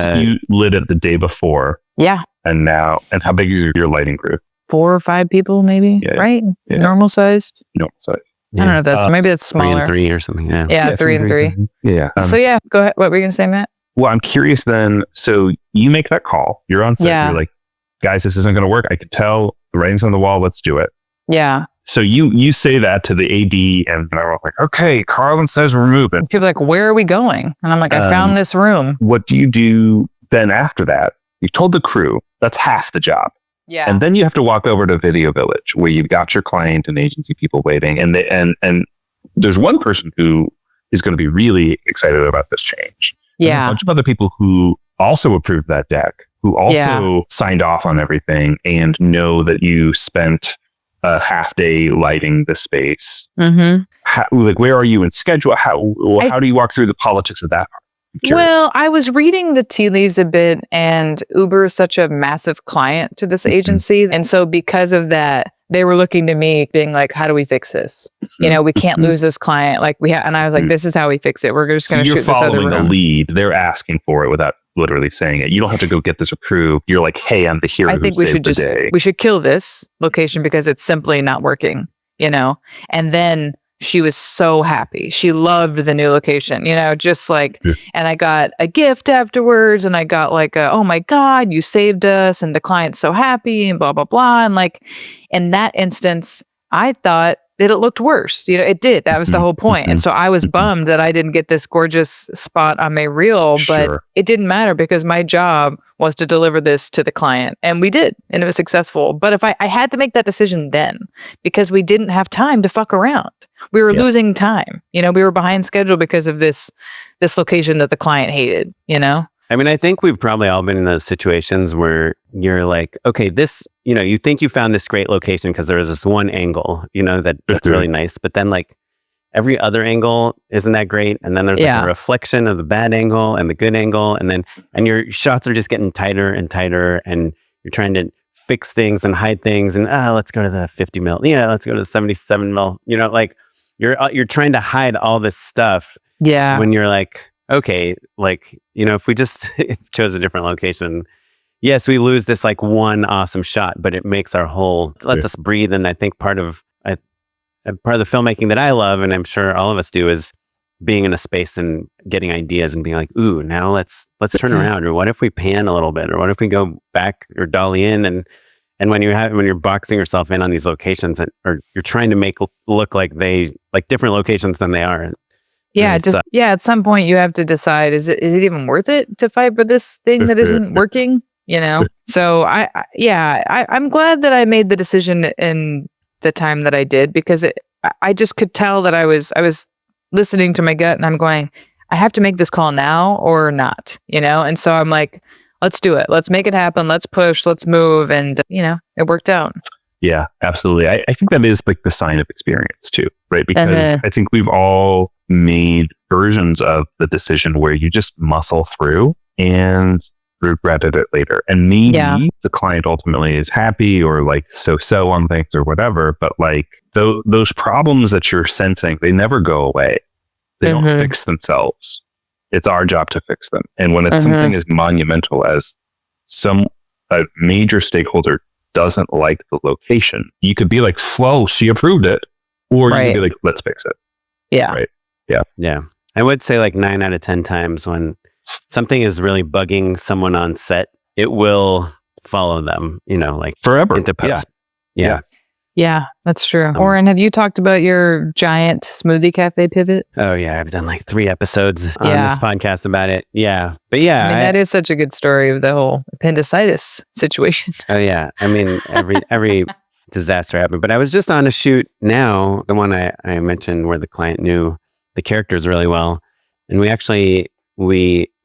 lit it the day before. Yeah. And how big is your lighting crew? 4 or 5 people, maybe, right? Yeah. Normal sized. Normal size. I don't know if that's, maybe that's smaller. 3 and 3 or something, yeah. Yeah, 3 and 3. Yeah. So go ahead. What were you going to say, Matt? Well, I'm curious then. So you make that call. You're on set. Yeah. You're like, guys, this isn't going to work. I could tell the writing's on the wall. Let's do it. Yeah. So you say that to the AD and I was like, okay, Carlyn says we're moving. People are like, where are we going? And I'm like, I found this room. What do you do then after that? You told the crew, that's half the job. Yeah. And then you have to walk over to Video Village where you've got your client and agency people waiting. And there's one person who is going to be really excited about this change. Yeah. And a bunch of other people who also approved that deck, who also signed off on everything and know that you spent a half day lighting the space. Mm-hmm. Where are you in schedule? How do you walk through the politics of that part? Well, I was reading the tea leaves a bit, and Uber is such a massive client to this agency. And so because of that, they were looking to me being like, how do we fix this? We can't lose this client. And I was like, this is how we fix it. We're just going to shoot this other room. You're following a lead. They're asking for it without literally saying it. You don't have to go get this approved. You're like, hey, I'm the hero who saved the day. We should kill this location because it's simply not working, And then she was so happy. She loved the new location, just like, and I got a gift afterwards and I got like, oh my God, you saved us. And the client's so happy and blah, blah, blah. And like in that instance, I thought that it looked worse. It did. That was the whole point. And so I was bummed that I didn't get this gorgeous spot on my reel, but it didn't matter because my job was to deliver this to the client. And we did. And it was successful. But if I had to make that decision then because we didn't have time to fuck around. We were losing time. We were behind schedule because of this location that the client hated, I mean, I think we've probably all been in those situations where you're like, okay, this, you think you found this great location because there was this one angle, that's really nice. But then like every other angle isn't that great. And then there's like a reflection of the bad angle and the good angle. And your shots are just getting tighter and tighter. And you're trying to fix things and hide things. And let's go to the 50 mil. Yeah, let's go to the 77 mil. Like you're trying to hide all this stuff. Yeah. When you're like, okay, like, if we just chose a different location, yes, we lose this like one awesome shot, but it makes our whole, lets us breathe. And I think part of the filmmaking that I love, and I'm sure all of us do, is being in a space and getting ideas and being like, ooh, now let's turn around, or what if we pan a little bit, or what if we go back or dolly in, and when you're boxing yourself in on these locations, or you're trying to make look like different locations than they are. Yeah, at some point you have to decide, is it even worth it to fight for this thing that isn't working? So I'm glad that I made the decision in the time that I did, because I just could tell that I was listening to my gut, and I'm going, I have to make this call now or not, and so I'm like, let's do it, let's make it happen, let's push, let's move, and it worked out. Yeah, absolutely. I think that is like the sign of experience too, right? Because I think we've all made versions of the decision where you just muscle through and regretted it later. And maybe the client ultimately is happy or like so on things or whatever, but like those problems that you're sensing, they never go away. They don't fix themselves. It's our job to fix them. And when it's something as monumental as a major stakeholder doesn't like the location, you could be like, "Whoa, she approved it," or you could be like, "Let's fix it." Yeah. Right. Yeah. I would say like 9 out of 10 times when something is really bugging someone on set, it will follow them, like forever into post. Yeah, that's true. Oren, have you talked about your giant smoothie cafe pivot? Oh yeah, I've done like 3 episodes on this podcast about it. Yeah, but yeah, that is such a good story of the whole appendicitis situation. Oh yeah, every disaster happened. But I was just on a shoot now, the one I mentioned where the client knew the characters really well, and we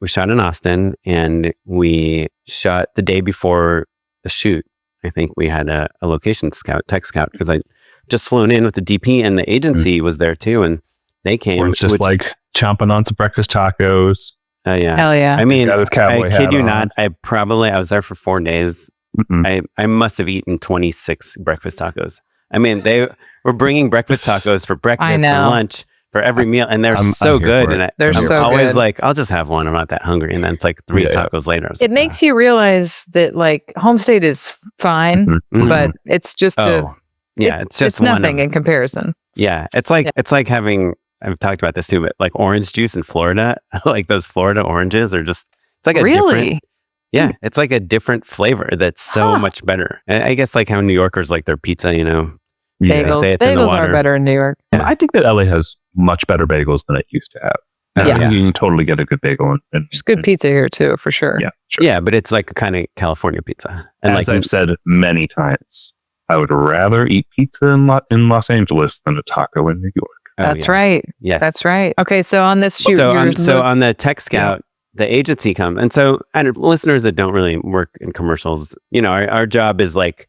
shot in Austin, and we shot the day before the shoot. I think we had a location tech scout, because I just flown in with the DP, and the agency was there too, and they came. We're just like chomping on some breakfast tacos. Oh yeah, hell yeah! I mean, I kid you on. not. I was there for 4 days. I must have eaten 26 breakfast tacos. I mean, they were bringing breakfast tacos for breakfast, for lunch, for every meal, and they're so good. And they're so good. Always like, I'll just have one. I'm not that hungry, and then it's like 3 tacos later. It makes you realize that like home state is fine, but it's just it's nothing in comparison. Yeah, it's like having. I've talked about this too, but like orange juice in Florida, like those Florida oranges are just. It's like a different. Yeah, it's like a different flavor that's so much better. And I guess like how New Yorkers like their pizza, Bagels, bagels are better in New York. Yeah. I think that LA has much better bagels than it used to have. And I think you can totally get a good bagel. And there's good pizza here too, for sure. Yeah, sure. Yeah, but it's like kind of California pizza. And as I've said many times, I would rather eat pizza in Los Angeles than a taco in New York. That's right. Yes, that's right. Okay, so on this shoot, so on the tech scout. The agency comes. And so, and listeners that don't really work in commercials, our job is like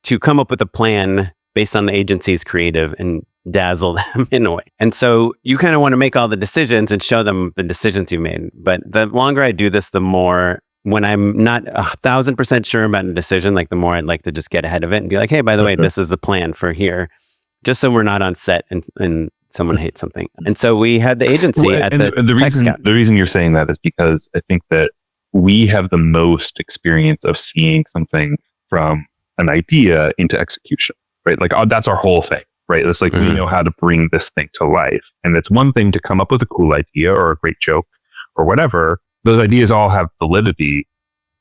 to come up with a plan based on the agency's creative and dazzle them in a way. And so you kind of want to make all the decisions and show them the decisions you made. But the longer I do this, the more, when I'm not 1,000% sure about a decision, like the more I'd like to just get ahead of it and be like, hey, by the way, this is the plan for here, just so we're not on set and someone hates something. And so we had the agency at the reason you're saying that is because I think that we have the most experience of seeing something from an idea into execution, right? Like that's our whole thing, right? It's like we know how to bring this thing to life. And it's one thing to come up with a cool idea or a great joke or whatever. Those ideas all have validity,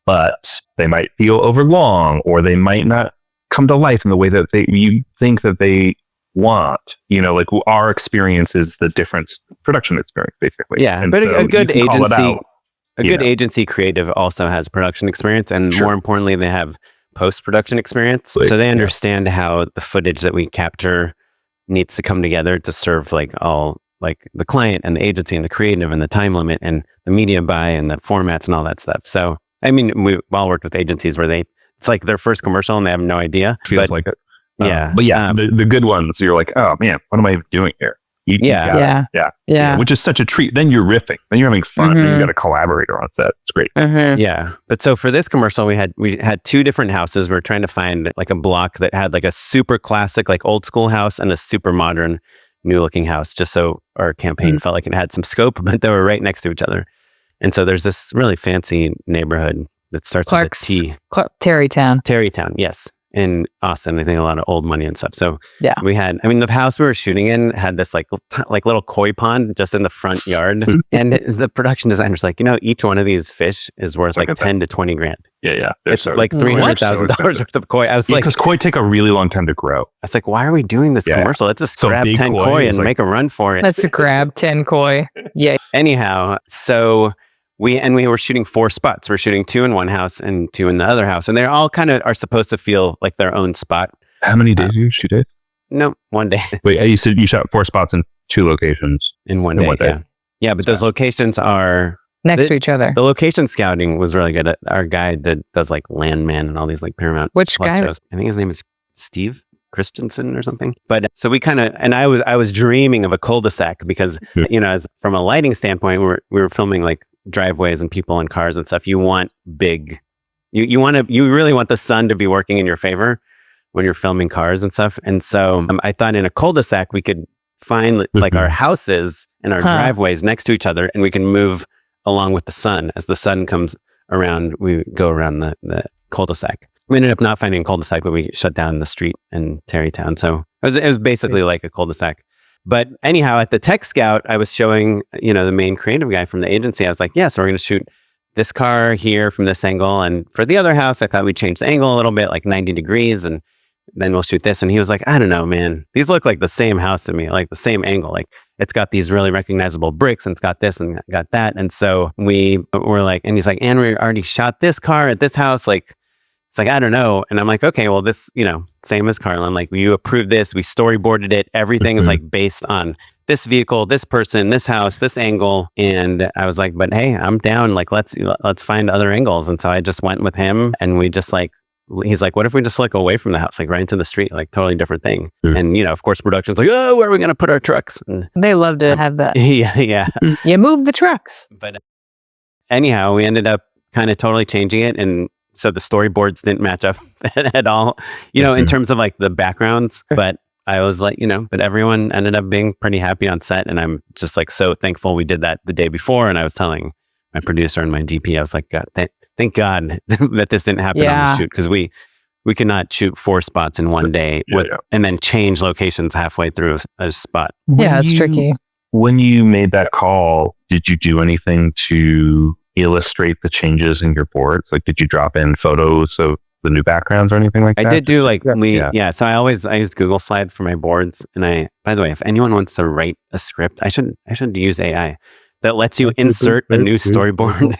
but they might feel overlong, or they might not come to life in the way that you think that they want, like our experience is the difference, production experience, basically. Yeah, and but so a good agency creative also has production experience, and more importantly, they have post-production experience. So they understand how the footage that we capture needs to come together to serve like all like the client and the agency and the creative and the time limit and the media buy and the formats and all that stuff. So I mean, we've all worked with agencies where it's like their first commercial and they have no idea. Feels like it. Yeah. But the good ones, you're like, oh man, what am I even doing here? Yeah. Which is such a treat. Then you're riffing. Then you're having fun. Then you got a collaborator on set. It's great. Yeah. But so for this commercial, we had 2 different houses. We were trying to find like a block that had like a super classic, like old school house and a super modern, new looking house, just so our campaign felt like it had some scope, but they were right next to each other. And so there's this really fancy neighborhood that starts with a T. Terrytown. Terrytown, yes. in Austin. I think a lot of old money and stuff. So Yeah. we had, I mean, the house we were shooting in had this like little koi pond just in the front yard. And the production designer's like, each one of these fish is worth like 10 to 20 grand. Yeah. It's like $300,000 worth of koi. I was like, because koi take a really long time to grow. I was like, why are we doing this commercial? Let's just grab 10 koi and make a run for it. Let's grab 10 koi. Yeah. Anyhow, so we were shooting 4 spots. We're shooting 2 in one house and 2 in the other house. And they're all kind of are supposed to feel like their own spot. How many days did you shoot it? No, one day. Wait, you said you shot 4 spots in 2 locations. In one day. Yeah, but those locations are next to each other. The location scouting was really good. Our guy that does like Landman and all these like Paramount. Which guy? Shows. I think his name is Steve Christensen or something. But so we kind of, and I was dreaming of a cul-de-sac because, as from a lighting standpoint, we were filming like driveways and people and cars and stuff. You want big, you really want the sun to be working in your favor when you're filming cars and stuff. And so I thought in a cul-de-sac, we could find like our houses and our driveways next to each other, and we can move along with the sun. As the sun comes around, we go around the cul-de-sac. We ended up not finding a cul-de-sac, but we shut down the street in Terrytown. So it was basically like a cul-de-sac. But anyhow, at the tech scout, I was showing, the main creative guy from the agency. I was like, yeah, so we're going to shoot this car here from this angle. And for the other house, I thought we'd change the angle a little bit, like 90 degrees. And then we'll shoot this. And he was like, I don't know, man. These look like the same house to me, like the same angle. Like it's got these really recognizable bricks and it's got this and got that. And so we were like, and he's like, and we already shot this car at this house. Like, it's like, I don't know. And I'm like, okay, well, this, same as Carlyn, like you approved this, we storyboarded it. Everything is like based on this vehicle, this person, this house, this angle. And I was like, but hey, I'm down. Like, let's find other angles. And so I just went with him and we just like, he's like, what if we just like away from the house, like right into the street, like totally different thing. And, of course, production's like, oh, where are we going to put our trucks? And they love to have that. Yeah. You move the trucks. But anyhow, we ended up kind of totally changing it. And so the storyboards didn't match up at all, in terms of like the backgrounds. But I was like, but everyone ended up being pretty happy on set. And I'm just like so thankful we did that the day before. And I was telling my producer and my DP, I was like, God, thank God that this didn't happen on the shoot, because we could not shoot 4 spots in one day and then change locations halfway through a spot. Yeah, it's tricky. When you made that call, did you do anything to illustrate the changes in your boards? Like, did you drop in photos of the new backgrounds or anything like that? I did do like so I used Google Slides for my boards. And by the way, if anyone wants to write a script, I should use AI that lets you insert a new storyboard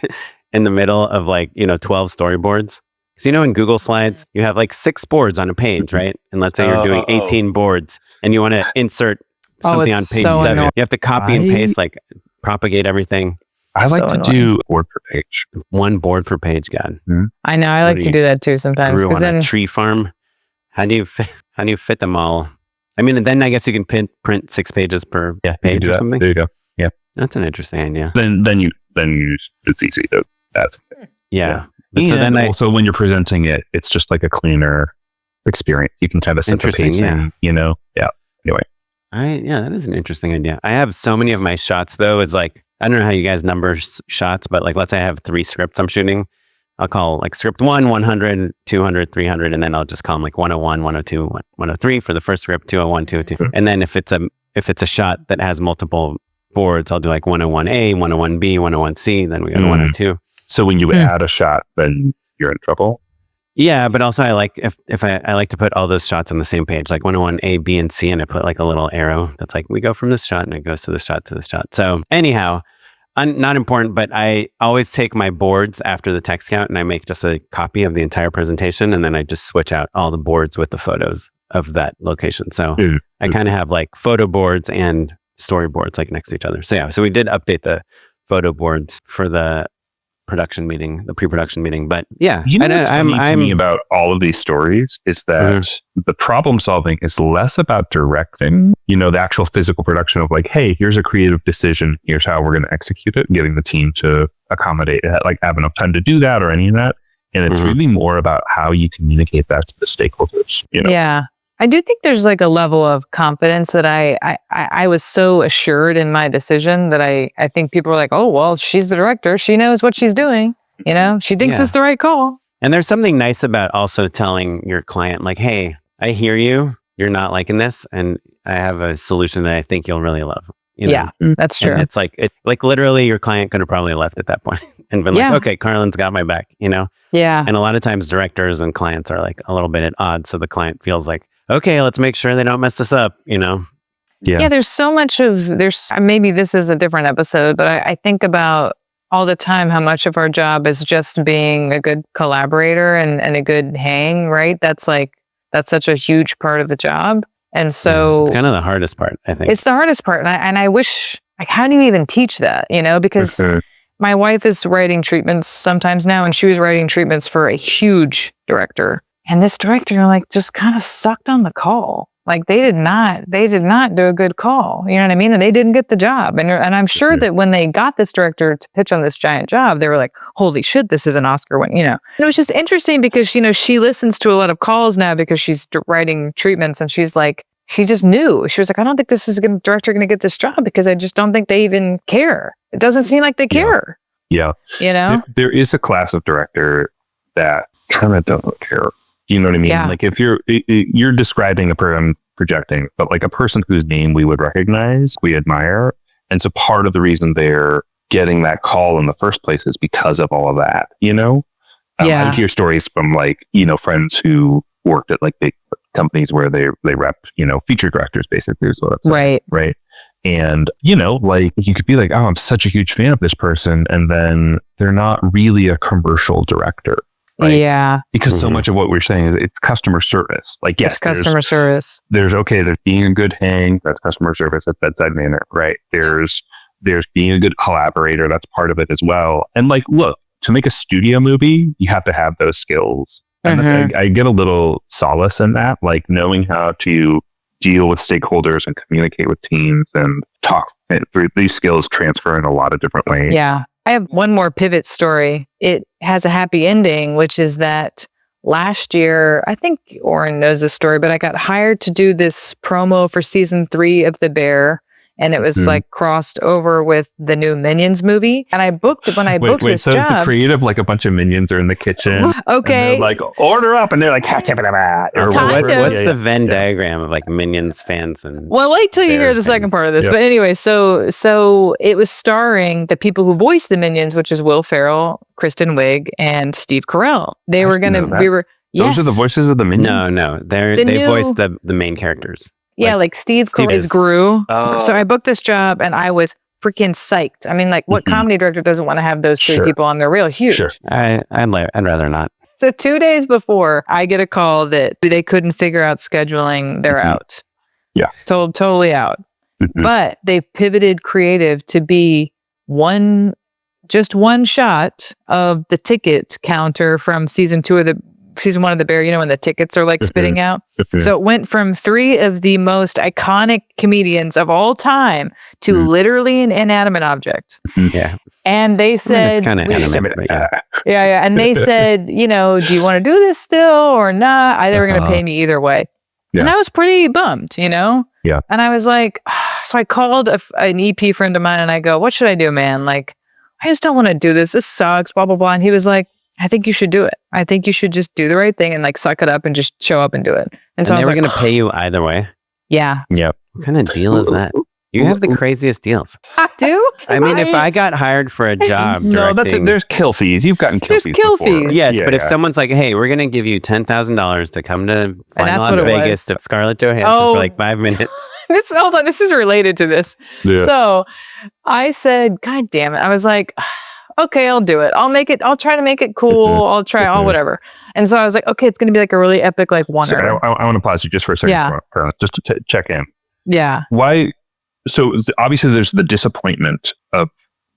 in the middle of like 12 storyboards. Because in Google Slides you have like 6 boards on a page, right? And let's say you're doing 18 boards and you want to insert something on page 7. Annoying. You have to copy and paste, like propagate everything. I like to do board per page. 1 board per page, God. I know. I like to do that too sometimes. Grew on a tree farm. How do you fit them all? I mean, then I guess you can print 6 pages per page or something. There you go. Yeah, that's an interesting idea. Then you it's easy to add something. Yeah. And so then also when you're presenting it, it's just like a cleaner experience. You can kind of set the pacing. Yeah. Anyway. That is an interesting idea. I have so many of my shots though. Is like, I don't know how you guys number shots, but like, let's say I have 3 scripts I'm shooting. I'll call like script 1, 100, 200, 300, and then I'll just call them like 101, 102, 103 for the first script, 201, 202. And then if it's a shot that has multiple boards, I'll do like 101A, 101B, 101C, then we go to 102. So when you add a shot, then you're in trouble? Yeah, but also I like I like to put all those shots on the same page, like 101A, B, and C, and I put like a little arrow that's like, we go from this shot and it goes to this shot to this shot. So anyhow, not important, but I always take my boards after the text count and I make just a copy of the entire presentation, and then I just switch out all the boards with the photos of that location. So I kind of have like photo boards and storyboards like next to each other. So we did update the photo boards for the pre-production meeting, but what's funny to me about all of these stories is that the problem solving is less about directing, the actual physical production of like, hey, here's a creative decision, here's how we're going to execute it, getting the team to accommodate it, like have enough time to do that or any of that. And it's really more about how you communicate that to the stakeholders. Yeah. I do think there's like a level of confidence that I was so assured in my decision that I think people were like, oh, well, she's the director. She knows what she's doing. She thinks it's the right call. And there's something nice about also telling your client, like, hey, I hear you. You're not liking this. And I have a solution that I think you'll really love. You know? Yeah, that's true. And it's like, literally your client could have probably left at that point and been like, okay, Carlyn's got my back, you know? Yeah. And a lot of times directors and clients are like a little bit at odds. So the client feels like, okay, let's make sure they don't mess this up, you know? Yeah, there's so much maybe this is a different episode, but I think about all the time how much of our job is just being a good collaborator and a good hang, right? That's such a huge part of the job. And so it's kind of the hardest part, I think. It's the hardest part. And I wish, like, how do you even teach that? You know, because my wife is writing treatments sometimes now, and she was writing treatments for a huge director. And this director, like, just kind of sucked on the call. Like, they did not do a good call. You know what I mean? And they didn't get the job. And I'm sure that when they got this director to pitch on this giant job, they were like, holy shit, this is an Oscar win, you know? And it was just interesting because, you know, she listens to a lot of calls now because she's writing treatments, and she's like, she just knew. She was like, I don't think this is director going to get this job because I just don't think they even care. It doesn't seem like they care. Yeah. You know? There is a class of director that kind of don't care. You know what I mean? Yeah. Like, if you're describing a person projecting, but like a person whose name we would recognize, we admire. And so part of the reason they're getting that call in the first place is because of all of that, you know? I hear stories from, like, you know, friends who worked at like big companies where they rep, you know, feature directors, basically, is what I'm saying. Right. And, you know, like, you could be like, oh, I'm such a huge fan of this person. And then they're not really a commercial director. Right? Yeah. Because so much of what we're saying is it's customer service. Like, yes, it's customer service. There's being a good hang, that's customer service, that's bedside manner, right? There's being a good collaborator, that's part of it as well. And, like, look, to make a studio movie, you have to have those skills. And I get a little solace in that, like, knowing how to deal with stakeholders and communicate with teams and talk. These skills transfer in a lot of different ways. Yeah. I have one more pivot story. It has a happy ending, which is that last year, I think Oren knows this story, but I got hired to do this promo for season 3 of The Bear. And it was like crossed over with the new Minions movie. And I booked this job. So is the creative, like, a bunch of minions are in the kitchen? Okay. And like, order up. And they're like, what's the Venn diagram of, like, Minions fans? And well, wait till you hear the second part of this. But anyway, so it was starring the people who voiced the Minions, which is Will Ferrell, Kristen Wiig, and Steve Carell. Those are the voices of the Minions? No. They voiced the main characters. Yeah, like Steve is Gru. Oh. So I booked this job and I was freaking psyched. I mean, like, what comedy director doesn't want to have those 3 people on there? Real huge. Sure. I'd rather not. So 2 days before, I get a call that they couldn't figure out scheduling. They're out. Yeah. Totally out. But they've pivoted creative to be just one shot of the ticket counter from season 1 of The Bear, you know, when the tickets are like spitting out. So it went from 3 of the most iconic comedians of all time to literally an inanimate object. Yeah. And they said, it's kind of animate. Yeah. And they said, you know, do you want to do this still or not? They were going to pay me either way. Yeah. And I was pretty bummed, you know? Yeah. And I was like, so I called an EP friend of mine and I go, what should I do, man? Like, I just don't want to do this. This sucks, blah, blah, blah. And he was like, I think you should do it. I think you should just do the right thing and, like, suck it up and just show up and do it. And so they I was were going to pay you either way. Yeah. Yep. What kind of deal is that? You have the craziest deals. I do? I mean, if I got hired for a job there's kill fees. You've gotten kill fees before. Yes, but if someone's like, hey, we're going to give you $10,000 to come to Las Vegas to Scarlett Johansson for like 5 minutes. Hold on, this is related to this. Yeah. So I said, God damn it. I was like, okay, I'll do it. I'll try to make it cool. I'll whatever. And so I was like, okay, it's going to be like a really epic, like, one. So I want to pause you just for a second, just to check in. Yeah. Why? So obviously there's the disappointment of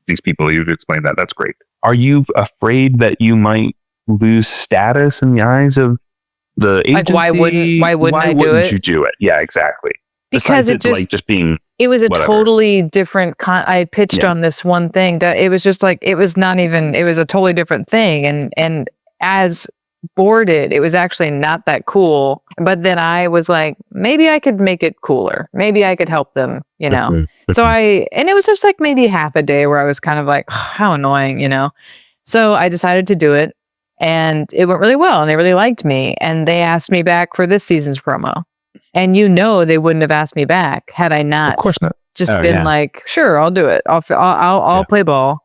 these people. You've explained that. That's great. Are you afraid that you might lose status in the eyes of the agency? Like, why wouldn't you do it? Yeah, exactly. Because it was a totally different I had pitched on this one thing that it was just like, it was a totally different thing. And as boarded, it was actually not that cool. But then I was like, maybe I could make it cooler. Maybe I could help them, you know? So and it was just like maybe half a day where I was kind of like, oh, how annoying, you know? So I decided to do it. And it went really well and they really liked me. And they asked me back for this season's promo. And they wouldn't have asked me back had I not. Of course not. Just been like, sure, I'll do it. I'll play ball.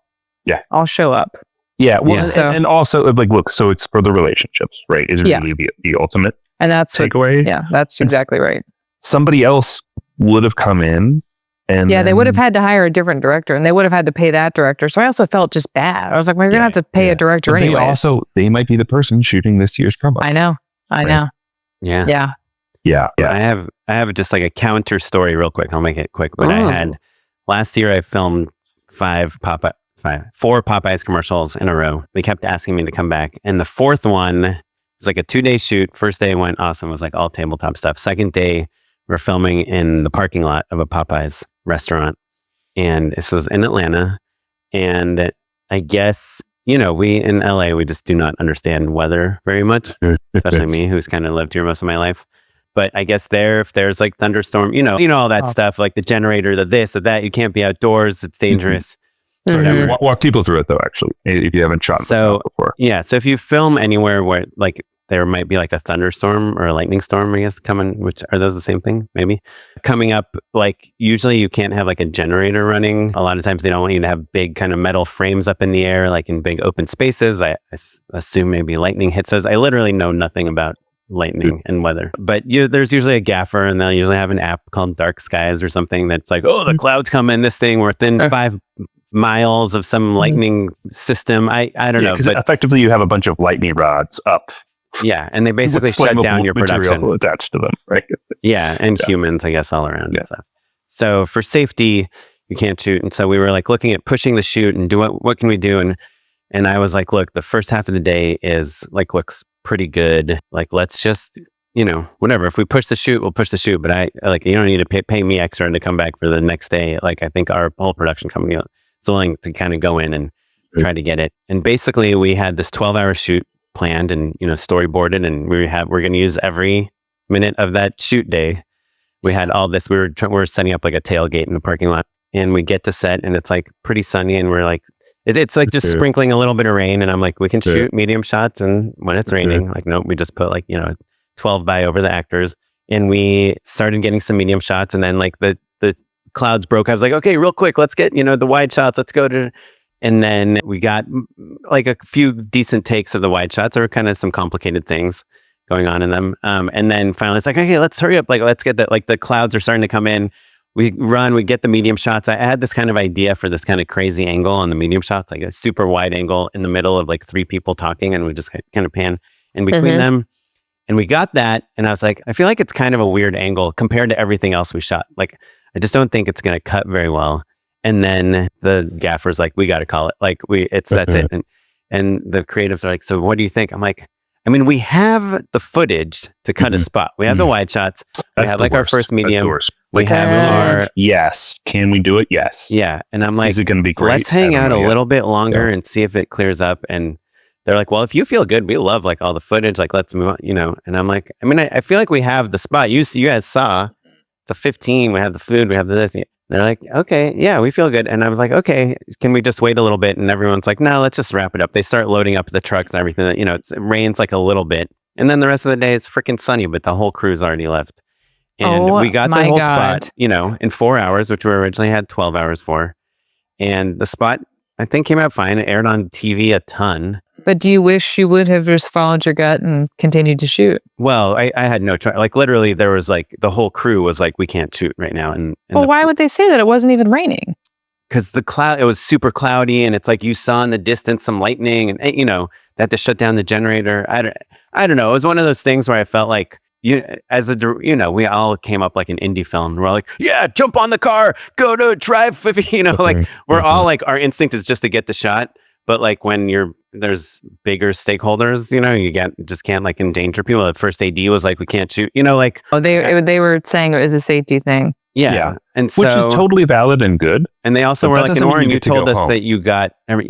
Yeah. I'll show up. Yeah. Well, and also like, look, so it's for the relationships, right? Is really the ultimate and that's takeaway. That's exactly right. Somebody else would have come in and they would have had to hire a different director and they would have had to pay that director. So I also felt just bad. I was like, well, you're going to have to pay a director anyway. They might be the person shooting this year's promo. I know. Yeah. Yeah. I have just like a counter story real quick. I'll make it quick. But last year I filmed 4 Popeyes commercials in a row. They kept asking me to come back. And the fourth one was like a 2-day shoot. First day went awesome. It was like all tabletop stuff. Second day, we're filming in the parking lot of a Popeyes restaurant. And this was in Atlanta. And I guess, we in LA, we just do not understand weather very much, especially me, who's kind of lived here most of my life. But I guess if there's like thunderstorm, all that stuff, like the generator, the this, the that, you can't be outdoors. It's dangerous. So walk people through it though, actually, if you haven't shot this out before. Yeah. So if you film anywhere where like there might be like a thunderstorm or a lightning storm, I guess, coming, which are those the same thing? Maybe coming up, like usually you can't have like a generator running. A lot of times they don't want you to have big kind of metal frames up in the air, like in big open spaces. I assume maybe lightning hits those. I literally know nothing about lightning and weather, but there's usually a gaffer and they'll usually have an app called Dark Skies or something that's like, oh, the clouds come in this thing, we're within 5 miles of some lightning system. I don't know, because effectively you have a bunch of lightning rods up. Yeah, and they basically shut down your production attached to them, right? Yeah, and humans, I guess, all around and stuff. So for safety, you can't shoot, and so we were like looking at pushing the shoot and what can we do, and I was like, look, the first half of the day is like looks pretty good. Like let's just whatever. If we push the shoot, we'll push the shoot. But I like you don't need to pay me extra to come back for the next day. Like I think our whole production company is willing to kind of go in and try to get it. And basically, we had this 12-hour shoot planned and storyboarded, and we're going to use every minute of that shoot day. We had all this. We were setting up like a tailgate in the parking lot, and we get to set, and it's like pretty sunny, and we're like, it's like just sprinkling a little bit of rain, and I'm like, we can shoot medium shots, and when it's raining, like nope, we just put like 12 by over the actors, and we started getting some medium shots, and then like the clouds broke. I was like, okay, real quick, let's get the wide shots. Let's go to. And then we got like a few decent takes of the wide shots. There were kind of some complicated things going on in them. And then finally it's like, okay, let's hurry up. Like, let's get that. Like the clouds are starting to come in. We get the medium shots. I had this kind of idea for this kind of crazy angle on the medium shots, like a super wide angle in the middle of like 3 people talking. And we just kind of pan in between them. And we got that. And I was like, I feel like it's kind of a weird angle compared to everything else we shot. Like, I just don't think it's going to cut very well. And then the gaffer's like, we got to call it. Like that's it. And the creatives are like, so what do you think? I'm like, I mean, we have the footage to cut a spot. We have the wide shots. We have like our first medium. We have our yes. Can we do it? Yes. Yeah. And I'm like, is it going to be great? Let's hang out a little bit longer and see if it clears up. And they're like, well, if you feel good, we love like all the footage. Like, let's move on, And I'm like, I mean, I feel like we have the spot. You guys saw it's a 15. We have the food. We have this. They're like, okay, yeah, we feel good. And I was like, okay, can we just wait a little bit? And everyone's like, no, let's just wrap it up. They start loading up the trucks and everything. It rains like a little bit. And then the rest of the day it's freaking sunny, but the whole crew's already left. And we got the whole spot, in 4 hours, which we originally had 12 hours for. And the spot, I think, came out fine. It aired on TV a ton. But do you wish you would have just followed your gut and continued to shoot? Well, I had no choice. Like literally there was like the whole crew was like, we can't shoot right now. And why would they say that? It wasn't even raining. Because it was super cloudy and it's like you saw in the distance some lightning and they had to shut down the generator. I don't know. It was one of those things where I felt like we all came up like an indie film. We're all like, yeah, jump on the car, go to drive, like we're all like, our instinct is just to get the shot. But like when there's bigger stakeholders, you just can't like endanger people. The first AD was like, we can't shoot, like. Oh, they were saying it was a safety thing. Yeah. And so, which is totally valid and good. And they also were like, Oren, you told us that you got, but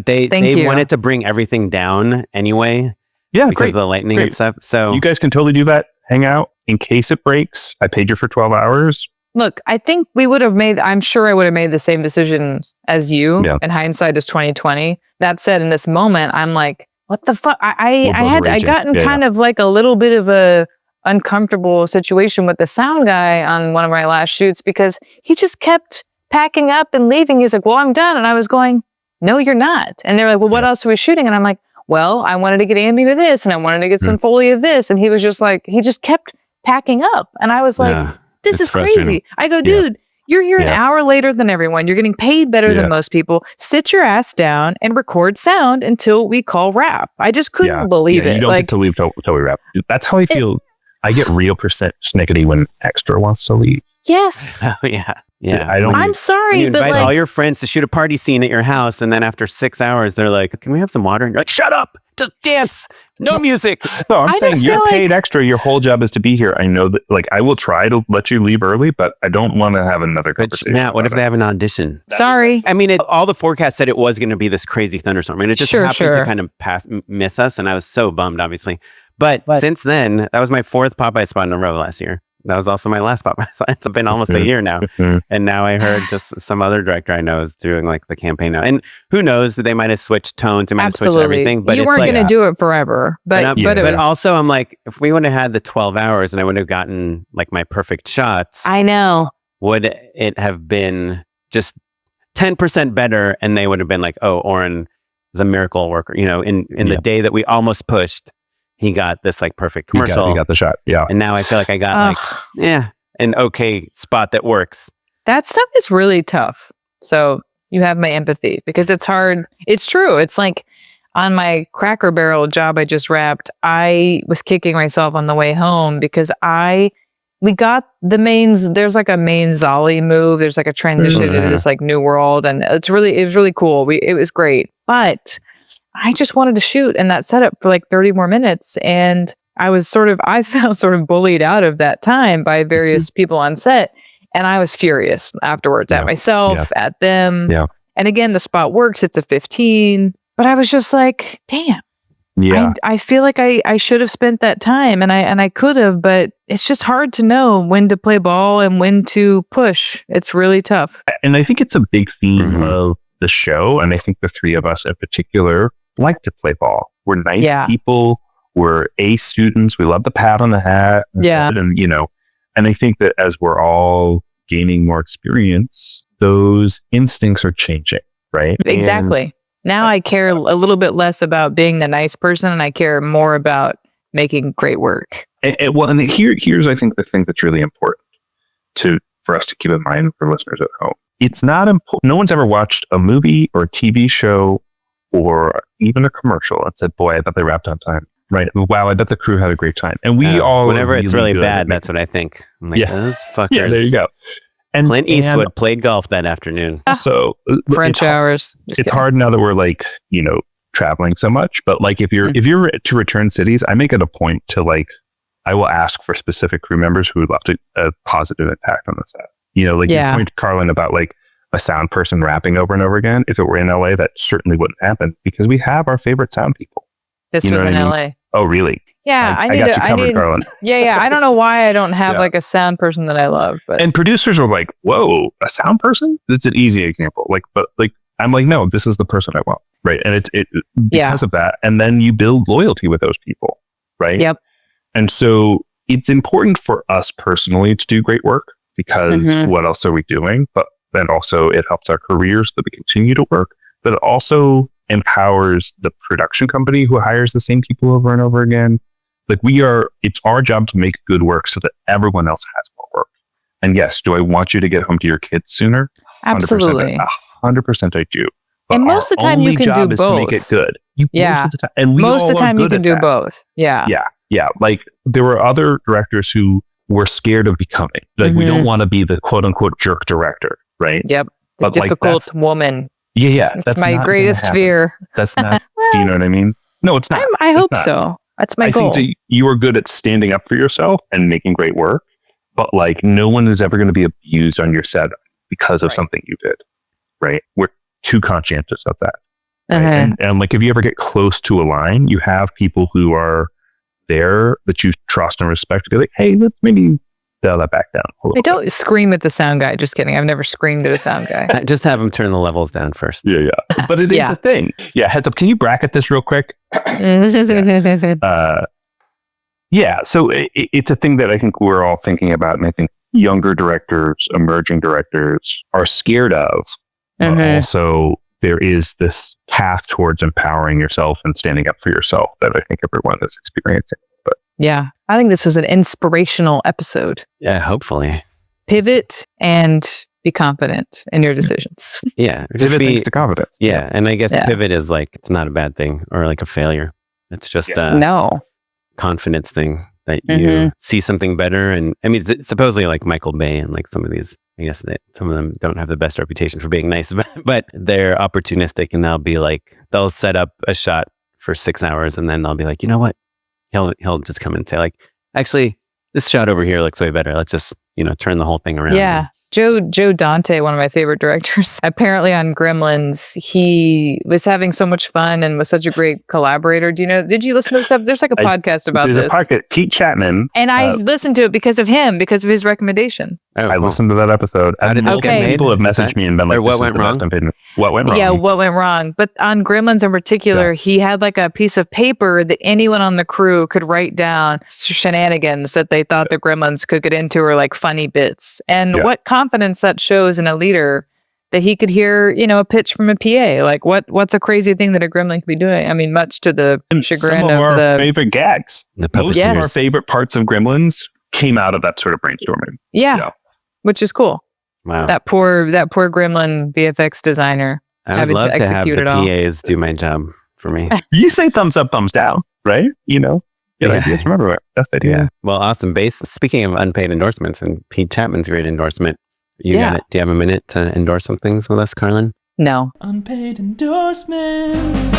they wanted to bring everything down anyway. Yeah, because of the lightning and stuff. So you guys can totally do that. Hang out in case it breaks. I paid you for 12 hours. Look, I think I'm sure I would have made the same decision as you. Yeah. And hindsight is 2020. That said, in this moment, I'm like, what the fuck? I raging. gotten Yeah, kind of like a little bit of a uncomfortable situation with the sound guy on one of my last shoots because he just kept packing up and leaving. He's like, well, I'm done. And I was going, no, you're not. And they're like, well, what else are we shooting? And I'm like, well, I wanted to get Andy to this and I wanted to get some Foley of this. And he was just like, he just kept packing up. And I was like, this is crazy. I go, dude, you're here an hour later than everyone. You're getting paid better than most people. Sit your ass down and record sound until we call wrap. I just couldn't believe it. You don't get to leave till we wrap. That's how I feel. I get real persnickety when extra wants to leave. Yes. Oh, yeah. Yeah. I'm sorry, you but invite like, all your friends to shoot a party scene at your house, and then after 6 hours, they're like, "Can we have some water?" And you're like, "Shut up! Just dance! No music!" No, I'm saying you're paid extra. Your whole job is to be here. I know that. Like, I will try to let you leave early, but I don't want to have another conversation. Matt, what if they have an audition? Sorry. I mean, all the forecasts said it was going to be this crazy thunderstorm, and it just happened to kind of miss us, and I was so bummed, obviously. But since then, that was my 4th Popeye spot in a row last year. That was also my last Popeye spot. It's been almost a year now. And now I heard just some other director I know is doing like the campaign now. And who knows, they might have switched tones, they might have switched everything. But you weren't going to do it forever. But but also I'm like, if we would have had the 12 hours and I would have gotten like my perfect shots. I know. Would it have been just 10% better? And they would have been like, oh, Oren is a miracle worker. You know, in the day that we almost pushed, he got this like perfect commercial. He got the shot. Yeah. And now I feel like I got an okay spot that works. That stuff is really tough. So you have my empathy because it's hard. It's true. It's like on my Cracker Barrel job I just wrapped, I was kicking myself on the way home because we got the mains. There's like a main Zolly move. There's like a transition into this like new world. And it was really cool. It was great. But I just wanted to shoot in that setup for like 30 more minutes. And I felt sort of bullied out of that time by various people on set. And I was furious afterwards at myself, at them. Yeah. And again, the spot works. It's a 15. But I was just like, damn. Yeah. I feel like I should have spent that time and I could have, but it's just hard to know when to play ball and when to push. It's really tough. And I think it's a big theme of the show. And I think the three of us in particular like to play ball. We're nice people. We're A students. We love the pat on the hat. And, you know, and I think that as we're all gaining more experience, those instincts are changing, right? Exactly. Now I care a little bit less about being the nice person and I care more about making great work. And here's, I think, the thing that's really important for us to keep in mind for listeners at home. It's not important. No one's ever watched a movie or a TV show or even a commercial and said, boy, I bet they wrapped on time. Right. Wow, I bet the crew had a great time. And we all... Whenever it's really bad, that's what I think. I'm like, those fuckers. Yeah, there you go. And Clint Eastwood played golf that afternoon. So French hours. It's hard now that we're like, you know, traveling so much. But like if you're to return cities, I make it a point to like, I will ask for specific crew members who would left a positive impact on the set. You know, like you point to Carlyn about like a sound person rapping over and over again. If it were in LA, that certainly wouldn't happen because we have our favorite sound people. This was in LA. Oh, really? Yeah, I got you covered, Carlyn. Yeah. I don't know why I don't have like a sound person that I love. But and producers are like, "Whoa, a sound person?" That's an easy example. Like, but like, I'm like, no, this is the person I want, right? And it's because of that, and then you build loyalty with those people, right? Yep. And so it's important for us personally to do great work because what else are we doing? But then also it helps our careers that we continue to work, but it also empowers the production company who hires the same people over and over again. Like it's our job to make good work so that everyone else has more work. And yes, do I want you to get home to your kids sooner? Absolutely. 100% I do. But and most of the time you can do both. To make it good. Most of the time. And most of the time you can do both. Yeah. Yeah. Like there were other directors who were scared of becoming. Like we don't want to be the quote unquote jerk director, right? Yep. The difficult woman. Yeah. That's my greatest fear. That's not, do you know what I mean? No, it's not. I hope so. That's my goal. I think that you are good at standing up for yourself and making great work, but like no one is ever going to be abused on your set because of something you did, right? We're too conscientious of that. Right? And like if you ever get close to a line, you have people who are there that you trust and respect to be like, hey, let's maybe dial that back down a little I don't scream at the sound guy. Just kidding. I've never screamed at a sound guy. Just have him turn the levels down first. bit. Yeah. But it is Yeah. a thing. Yeah. Heads up. Can you bracket this real quick? So it's a thing that I think we're all thinking about. And I think younger directors, emerging directors are scared of. But also, there is this path towards empowering yourself and standing up for yourself that I think everyone is experiencing. But Yeah. I think this was an inspirational episode. Yeah, hopefully. Pivot and be confident in your decisions. Yeah. pivot things to confidence. Yeah. And I guess Yeah. pivot is like, it's not a bad thing or like a failure. It's just a No. confidence thing that you see something better. And I mean, it's supposedly like Michael Bay and like some of these, I guess some of them don't have the best reputation for being nice, but they're opportunistic and they'll set up a shot for 6 hours and then they'll be like, you know what? He'll just come and say like, actually, this shot over here looks way better. Let's just, turn the whole thing around. Yeah. Joe Dante, one of my favorite directors, apparently on Gremlins, he was having so much fun and was such a great collaborator. Did you listen to this? There's like a podcast about There's this. a podcast, Keith Chapman. And I listened to it because of him, because of his recommendation. Oh, I cool. listened to that episode. How did this get made? People have Is messaged that- me and been like, or what this is went the best wrong? opinion. What went wrong? Yeah, what went wrong? But on Gremlins in particular, he had like a piece of paper that anyone on the crew could write down shenanigans that they thought the Gremlins could get into or like funny bits. And what confidence that shows in a leader that he could hear, a pitch from a PA. Like what's a crazy thing that a gremlin could be doing? I mean, much to the chagrin Some of of our the favorite gags. The Most Yes. of our favorite parts of Gremlins came out of that sort of brainstorming. yeah, which is cool. Wow. That poor gremlin VFX designer. I would having to love to have execute the it all. PAs do my job for me. You say thumbs up, thumbs down, right? Get ideas from everywhere. Best idea. Yeah. Well, awesome. Speaking of unpaid endorsements and Pete Chapman's great endorsement, do you have a minute to endorse some things with us, Carlyn? No. Unpaid endorsements.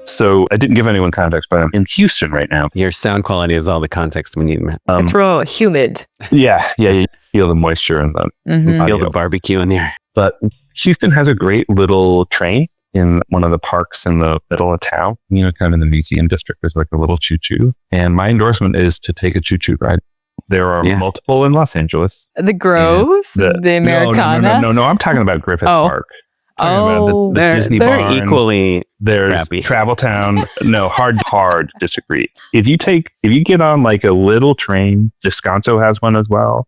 So I didn't give anyone context, but I'm in Houston right now. Your sound quality is all the context we need. It's real humid. Yeah. You feel the moisture and the Mhm. Feel audio. the barbecue in there. But Houston has a great little train in one of the parks in the middle of town, kind of in the museum district. There's like a little choo-choo. And my endorsement is to take a choo-choo ride. There are multiple in Los Angeles. The Grove, the Americana. No, I'm talking about Griffith Park. Oh, the Disney they're barn. equally There's crappy. Travel Town. No, hard disagree. If you get on like a little train, Descanso has one as well.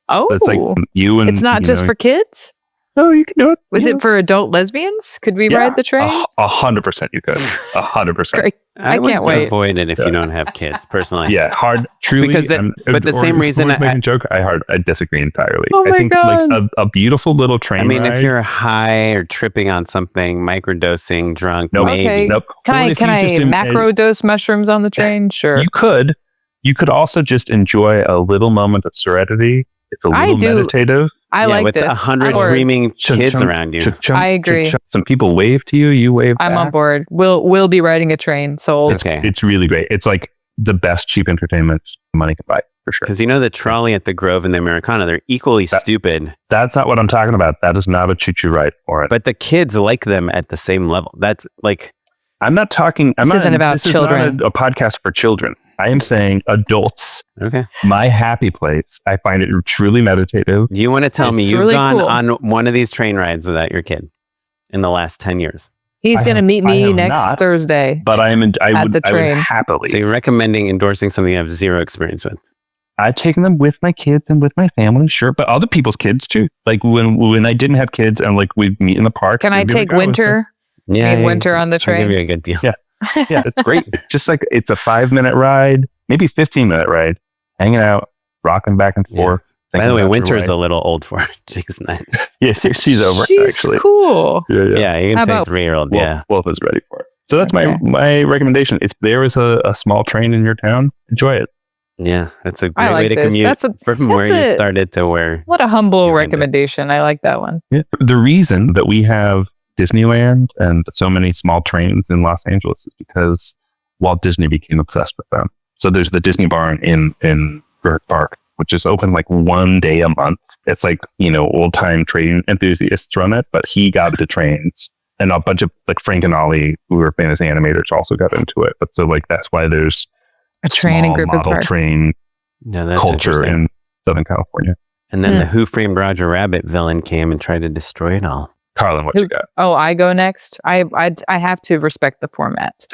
Oh, It's like you and it's not just for kids. No, you can do it. Was it for adult lesbians? Could we ride the train? 100% you could. 100%. Great. I would can't wait. avoid it if you don't have kids, personally. Yeah, hard. Truly, Because but the same reason making a joke. I disagree entirely. Oh I my think God. like a beautiful little train. I mean, ride, if you're high or tripping on something, microdosing, drunk, Nope. maybe. Okay. Nope. Can Or I if you just macro dose mushrooms on the train? Sure. You could also just enjoy a little moment of serenity. It's a I little do. meditative. I like with this. 100 Or- screaming Chunk, kids chunk, around you. chunk, chunk, I agree. chunk, chunk. Some people wave to you. You wave I'm back. on board. We'll be riding a train. Sold. Okay. It's really great. It's like the best cheap entertainment money can buy for sure. Because the trolley at the Grove and the Americana, they're equally stupid. That's not what I'm talking about. That is not a choo-choo ride for it. But the kids like them at the same level. That's like, I'm not talking. This isn't about children. Is not a podcast for children. I am saying adults. okay. My happy place. I find it truly meditative. You want to tell me It's you've really gone cool. on one of these train rides without your kid in the last 10 years? He's I going to have- meet I me have next not. Thursday. But I would train. happily. So you're recommending endorsing something you have zero experience with. I've taken them with my kids and with my family, sure, but other people's kids too. Like when I didn't have kids and like we'd meet in the park. Can I we'd be take like, oh, winter? Yeah. Winter on the I'll give train? you a good deal. Yeah. Yeah, it's great. Just like it's a 5-minute ride, maybe 15-minute ride, hanging out, rocking back and Yeah. forth. By the way, thinking about winter your is a life. little old for her. She's not. Yeah, she's over it, She's actually. cool. Yeah. Yeah, you How can about take 3-year-old. Wolf, Yeah. Wolf is ready for it. So that's Okay. my recommendation. If there is a small train in your town, enjoy it. Yeah. That's a I great way like to this. commute from where that's you a- started to where. What a humble You can do. recommendation. I like that one. Yeah. The reason that we have Disneyland and so many small trains in Los Angeles is because Walt Disney became obsessed with them. So there's the Disney barn in Griffith Park, which is open like one day a month. It's like, old time train enthusiasts run it, but he got into trains. And a bunch of like Frank and Ollie, who are famous animators, also got into it. But so like that's why there's A train in small Griffith model Park. train Yeah, that's culture interesting. in Southern California. And then the Who Framed Roger Rabbit villain came and tried to destroy it all. Carlyn, what you got? Oh, I go next. I have to respect the format.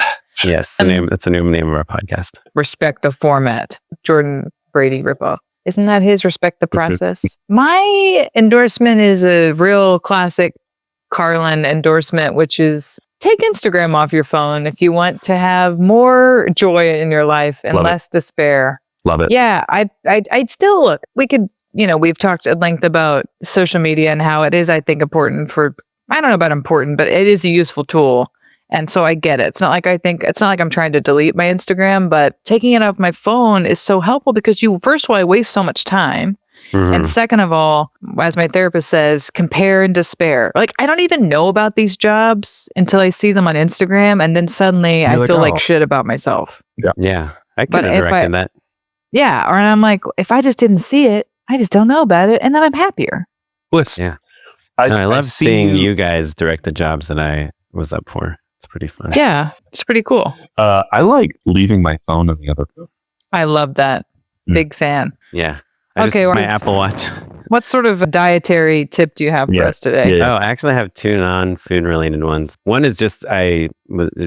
Yes, that's a new name of our podcast. Respect the format. Jordan Brady ripoff. Isn't that his respect the process? My endorsement is a real classic Carlyn endorsement, which is take Instagram off your phone if you want to have more joy in your life and less despair. Love it. Yeah, I'd still look. We could, we've talked at length about social media and how it is, I think, important for, I don't know about important, but it is a useful tool. And so I get it. It's not like I'm trying to delete my Instagram, but taking it off my phone is so helpful because first of all, I waste so much time. And second of all, as my therapist says, compare and despair. Like, I don't even know about these jobs until I see them on Instagram. And then suddenly I feel like shit about myself. Yeah. I could have directed that. Yeah. Or I'm like, if I just didn't see it, I just don't know about it. And then I'm happier. Bliss. Yeah. I love seeing you guys direct the jobs that I was up for. It's pretty fun. Yeah. It's pretty cool. I like leaving my phone in the other room. I love that. Big fan. Yeah. My Apple Watch. What sort of a dietary tip do you have for us today? Oh, I actually have two non-food related ones. One is just, I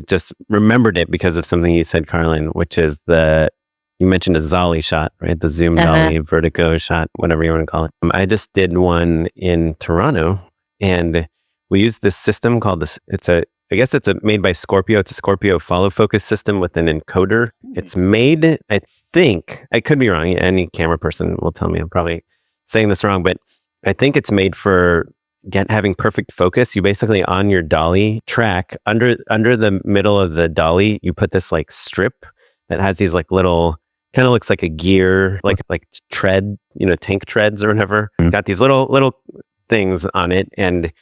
just remembered it because of something you said, Carlyn, which is you mentioned a Zolly shot, right? The zoom dolly, vertigo shot, whatever you want to call it. I just did one in Toronto and we used this system called I guess it's made by Scorpio. It's a Scorpio Follow Focus System with an encoder. It's made, I think, I could be wrong. Any camera person will tell me I'm probably saying this wrong, but I think it's made for having perfect focus. You basically, on your dolly track, under the middle of the dolly, you put this like strip that has these like little, kind of looks like a gear, like tread, tank treads or whatever. Got these little things on it, and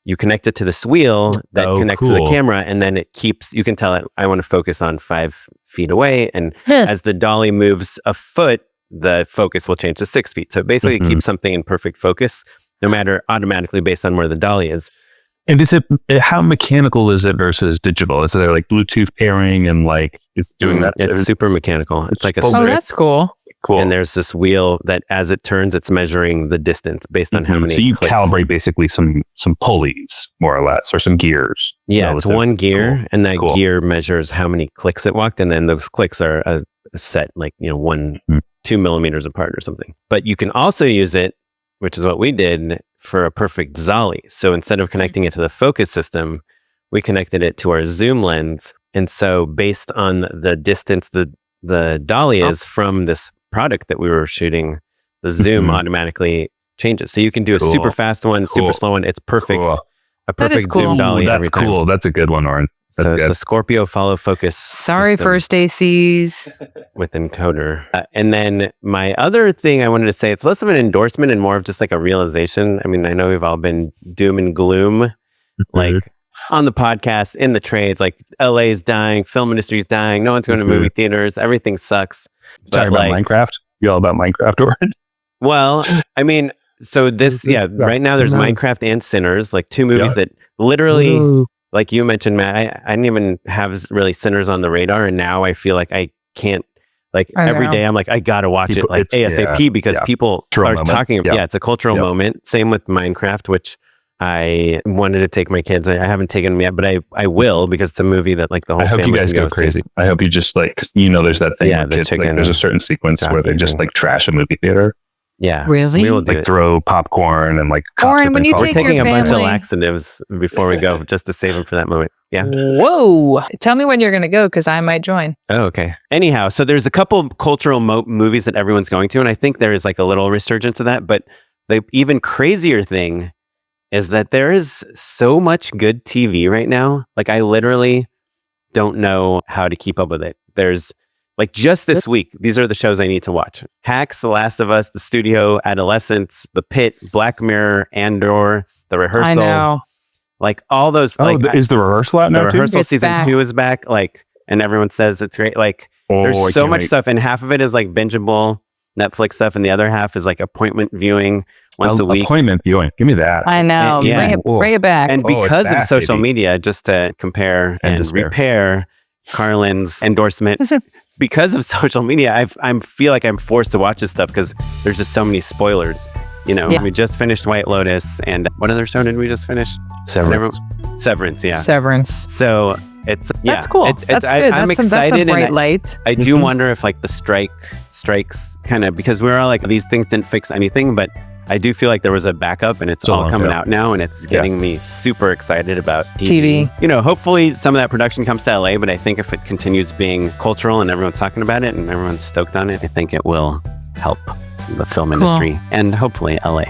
you connect it to this wheel that connects to the camera, and then you can tell it, I want to focus on 5 feet away. And as the dolly moves a foot, the focus will change to 6 feet. So basically it keeps something in perfect focus, no matter automatically based on where the dolly is. And how mechanical is it versus digital? Is there like Bluetooth pairing and like it's doing that? It's super mechanical. It's like a strip. Oh, that's cool. Cool. And there's this wheel that as it turns, it's measuring the distance based on how many So you clicks. calibrate basically some pulleys, more or less, or some gears. Yeah, it's one gear, and that gear measures how many clicks it walked, and then those clicks are a set, like 2 millimeters apart or something. But you can also use it, which is what we did, for a perfect Zolly. So instead of connecting it to the focus system, we connected it to our zoom lens. And so based on the distance the dolly is from this product that we were shooting, the zoom automatically changes. So you can do a super fast one, super slow one. It's perfect. A perfect zoom dolly every time. That's cool. That's a good one, Oren. That's good. It's a Scorpio Follow Focus Sorry, first ACs. With encoder. And then my other thing I wanted to say, it's less of an endorsement and more of just like a realization. I mean, I know we've all been doom and gloom, like on the podcast, in the trades, like LA is dying, film industry is dying, no one's going to movie theaters, everything sucks. Sorry about Minecraft. You all about Minecraft, Oren? Well, I mean, so right now there's Minecraft and Sinners, like two movies that literally, like you mentioned, Matt, I didn't even have really Sinners on the radar, and now I feel like I can't, like every day I'm like, I gotta watch it like ASAP because people are talking. Yeah, it's a cultural moment. Same with Minecraft, which I wanted to take my kids. I haven't taken them yet, but I will, because it's a movie that like the whole family. I hope you guys go crazy. I hope you just like, there's that thing. Yeah, where kids, like, there's a certain sequence where they just like trash a movie theater. Yeah, really. We will do throw popcorn and like. Oren, when you we're taking a bunch of family... laxatives before we go, just to save them for that moment. Yeah. Whoa! Tell me when you're going to go, because I might join. Oh, okay. Anyhow, so there's a couple cultural movies that everyone's going to, and I think there is like a little resurgence of that. But the even crazier thing is that there is so much good TV right now. Like, I literally don't know how to keep up with it. There's like, just this week, these are the shows I need to watch: Hacks, The Last of Us, The Studio, Adolescence, The Pitt, Black Mirror, Andor, The Rehearsal. I know. Like all those. Is The Rehearsal out now? The Rehearsal It's season back. 2 is back. Like, and everyone says it's great. Like, there's so much stuff, and half of it is like bingeable Netflix stuff, and the other half is like appointment viewing once a week. Appointment viewing. Give me that. I know. Yeah. Bring it back. And because of back, social baby. media, just to compare and despair. repair Carlyn's endorsement, because of social media, I feel like I'm forced to watch this stuff because there's just so many spoilers. You know, we just finished White Lotus, and what other show did we just finish? Severance. Severance, yeah. Severance. So it's That's cool. That's good. I'm excited. That's a bright and light. I do wonder if like the strikes kind of, because we're all like, these things didn't fix anything, but I do feel like there was a backup and it's all coming out now, and it's getting me super excited about TV. You know, hopefully some of that production comes to LA, but I think if it continues being cultural and everyone's talking about it and everyone's stoked on it, I think it will help the film industry and hopefully LA.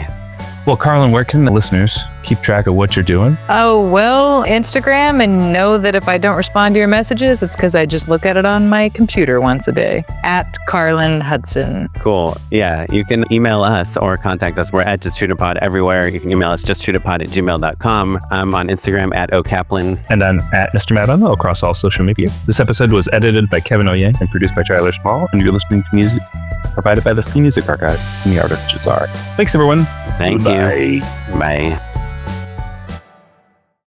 Well, Carlyn, where can the listeners keep track of what you're doing? Oh, well, Instagram, and know that if I don't respond to your messages, it's because I just look at it on my computer once a day. At Carlyn Hudson. Cool. Yeah, you can email us or contact us. We're at JustShootAPod everywhere. You can email us justshootapod@gmail.com. I'm on Instagram at okaplan. And I'm at Mr. Madonna across all social media. This episode was edited by Kevin Oye and produced by Tyler Small, and you're listening to music provided by the Free Music Archive and the Artists Are. Thanks, everyone. Thank Bye. you. Bye.